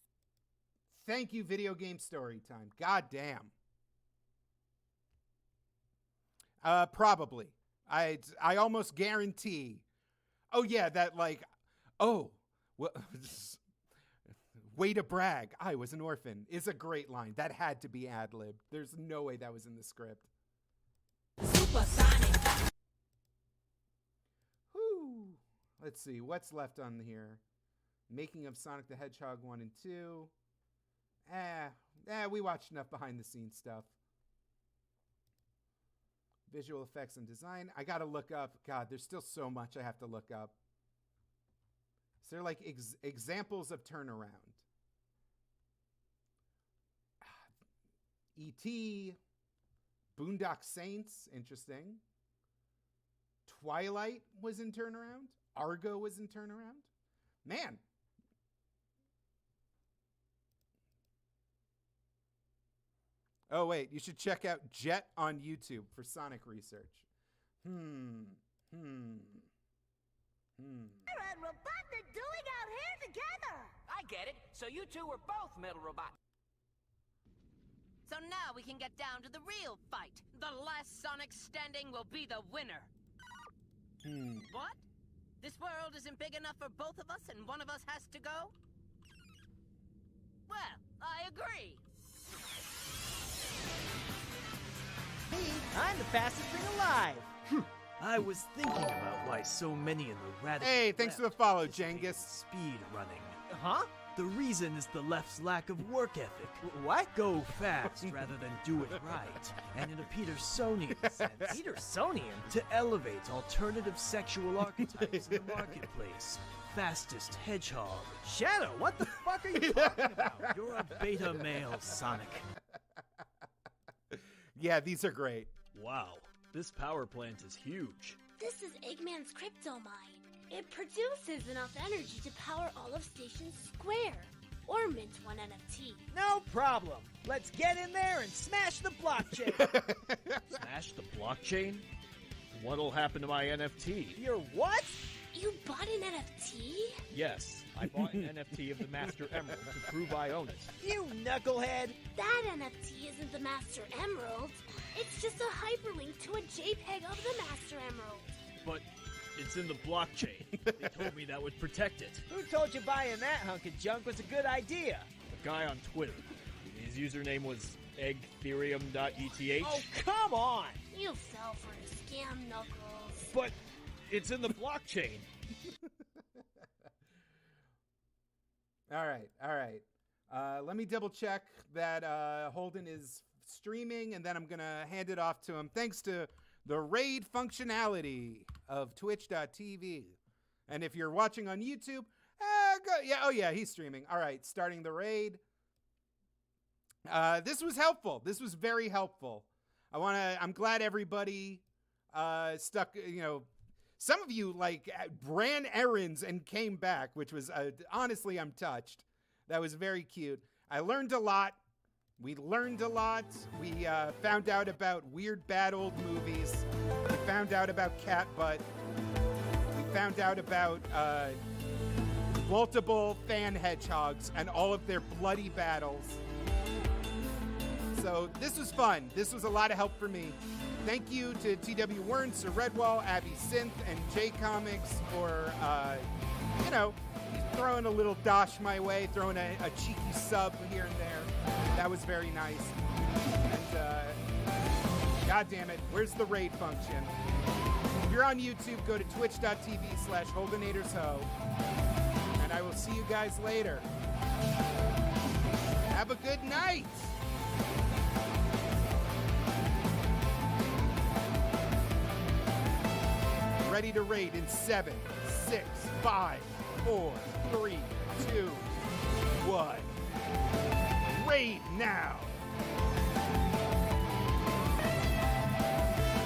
Thank you, Video Game Story Time. God damn. Probably. I almost guarantee. Oh yeah, that like, oh, well, way to brag. I was an orphan is a great line. That had to be ad-libbed. There's no way that was in the script. Supersonic. Whew. Let's see what's left on here. Making of Sonic the Hedgehog 1 and 2. We watched enough behind the scenes stuff. Visual effects and design. I gotta look up. God, there's still so much I have to look up. Is there like examples of turnaround? E.T., Boondock Saints, interesting. Twilight was in turnaround. Argo was in turnaround. Man. Oh, wait, you should check out Jet on YouTube for Sonic research. Sarah and Robotnik doing out here together! I get it. So you two were both Metal Robot. So now we can get down to the real fight. The last Sonic standing will be the winner. What? This world isn't big enough for both of us and one of us has to go? Well, I agree. Me, I'm the fastest thing alive. I was thinking about why so many in the radical Hey, thanks for the follow, Jengus. Speed running. Huh? The reason is the left's lack of work ethic. What? Go fast rather than do it right. And in a Petersonian sense. Petersonian? To elevate alternative sexual archetypes in the marketplace. Fastest hedgehog. Shadow, what the fuck are you talking about? You're a beta male, Sonic. Yeah, these are great. Wow, this power plant is huge. This is Eggman's crypto mine. It produces enough energy to power all of Station Square, or mint 1 NFT. No problem. Let's get in there and smash the blockchain. Smash the blockchain? What'll happen to my NFT? Your what? You bought an NFT? Yes, I bought an NFT of the Master Emerald to prove I own it. You knucklehead! That NFT isn't the Master Emerald. It's just a hyperlink to a JPEG of the Master Emerald. But it's in the blockchain. They told me that would protect it. Who told you buying that hunk of junk was a good idea? A guy on Twitter. His username was eggtherium.eth. Oh, come on! You fell for a scam, Knuckles. But it's in the blockchain. All right. Let me double check that Holden is streaming, and then I'm going to hand it off to him. Thanks to the raid functionality of twitch.tv. And if you're watching on YouTube, he's streaming. All right, starting the raid. This was helpful. This was very helpful. I'm glad everybody stuck, some of you ran errands and came back, which was honestly, I'm touched. That was very cute. I learned a lot. We learned a lot. We found out about weird, bad old movies. We found out about cat butt. We found out about multiple fan hedgehogs and all of their bloody battles. So this was fun. This was a lot of help for me. Thank you to TW Wern, Sir Redwall, Abby Synth, and J Comics for, throwing a little dosh my way, throwing a cheeky sub here and there. That was very nice. And, God damn it, where's the raid function? If you're on YouTube, go to twitch.tv/HoldenatorsHo, and I will see you guys later. Have a good night! Ready to raid in 7, 6, 5, 4, 3, 2, 1. Raid now!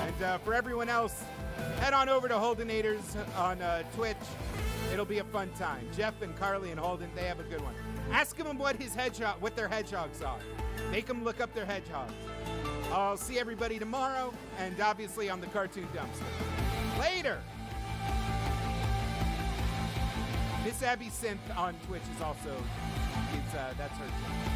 And for everyone else, head on over to Holdenators on Twitch. It'll be a fun time. Jeff and Carly and Holden, they have a good one. Ask them what their hedgehogs are. Make them look up their hedgehogs. I'll see everybody tomorrow, and obviously on the Cartoon Dumpster. Later! Miss Abby Synth on Twitch is also, that's her channel.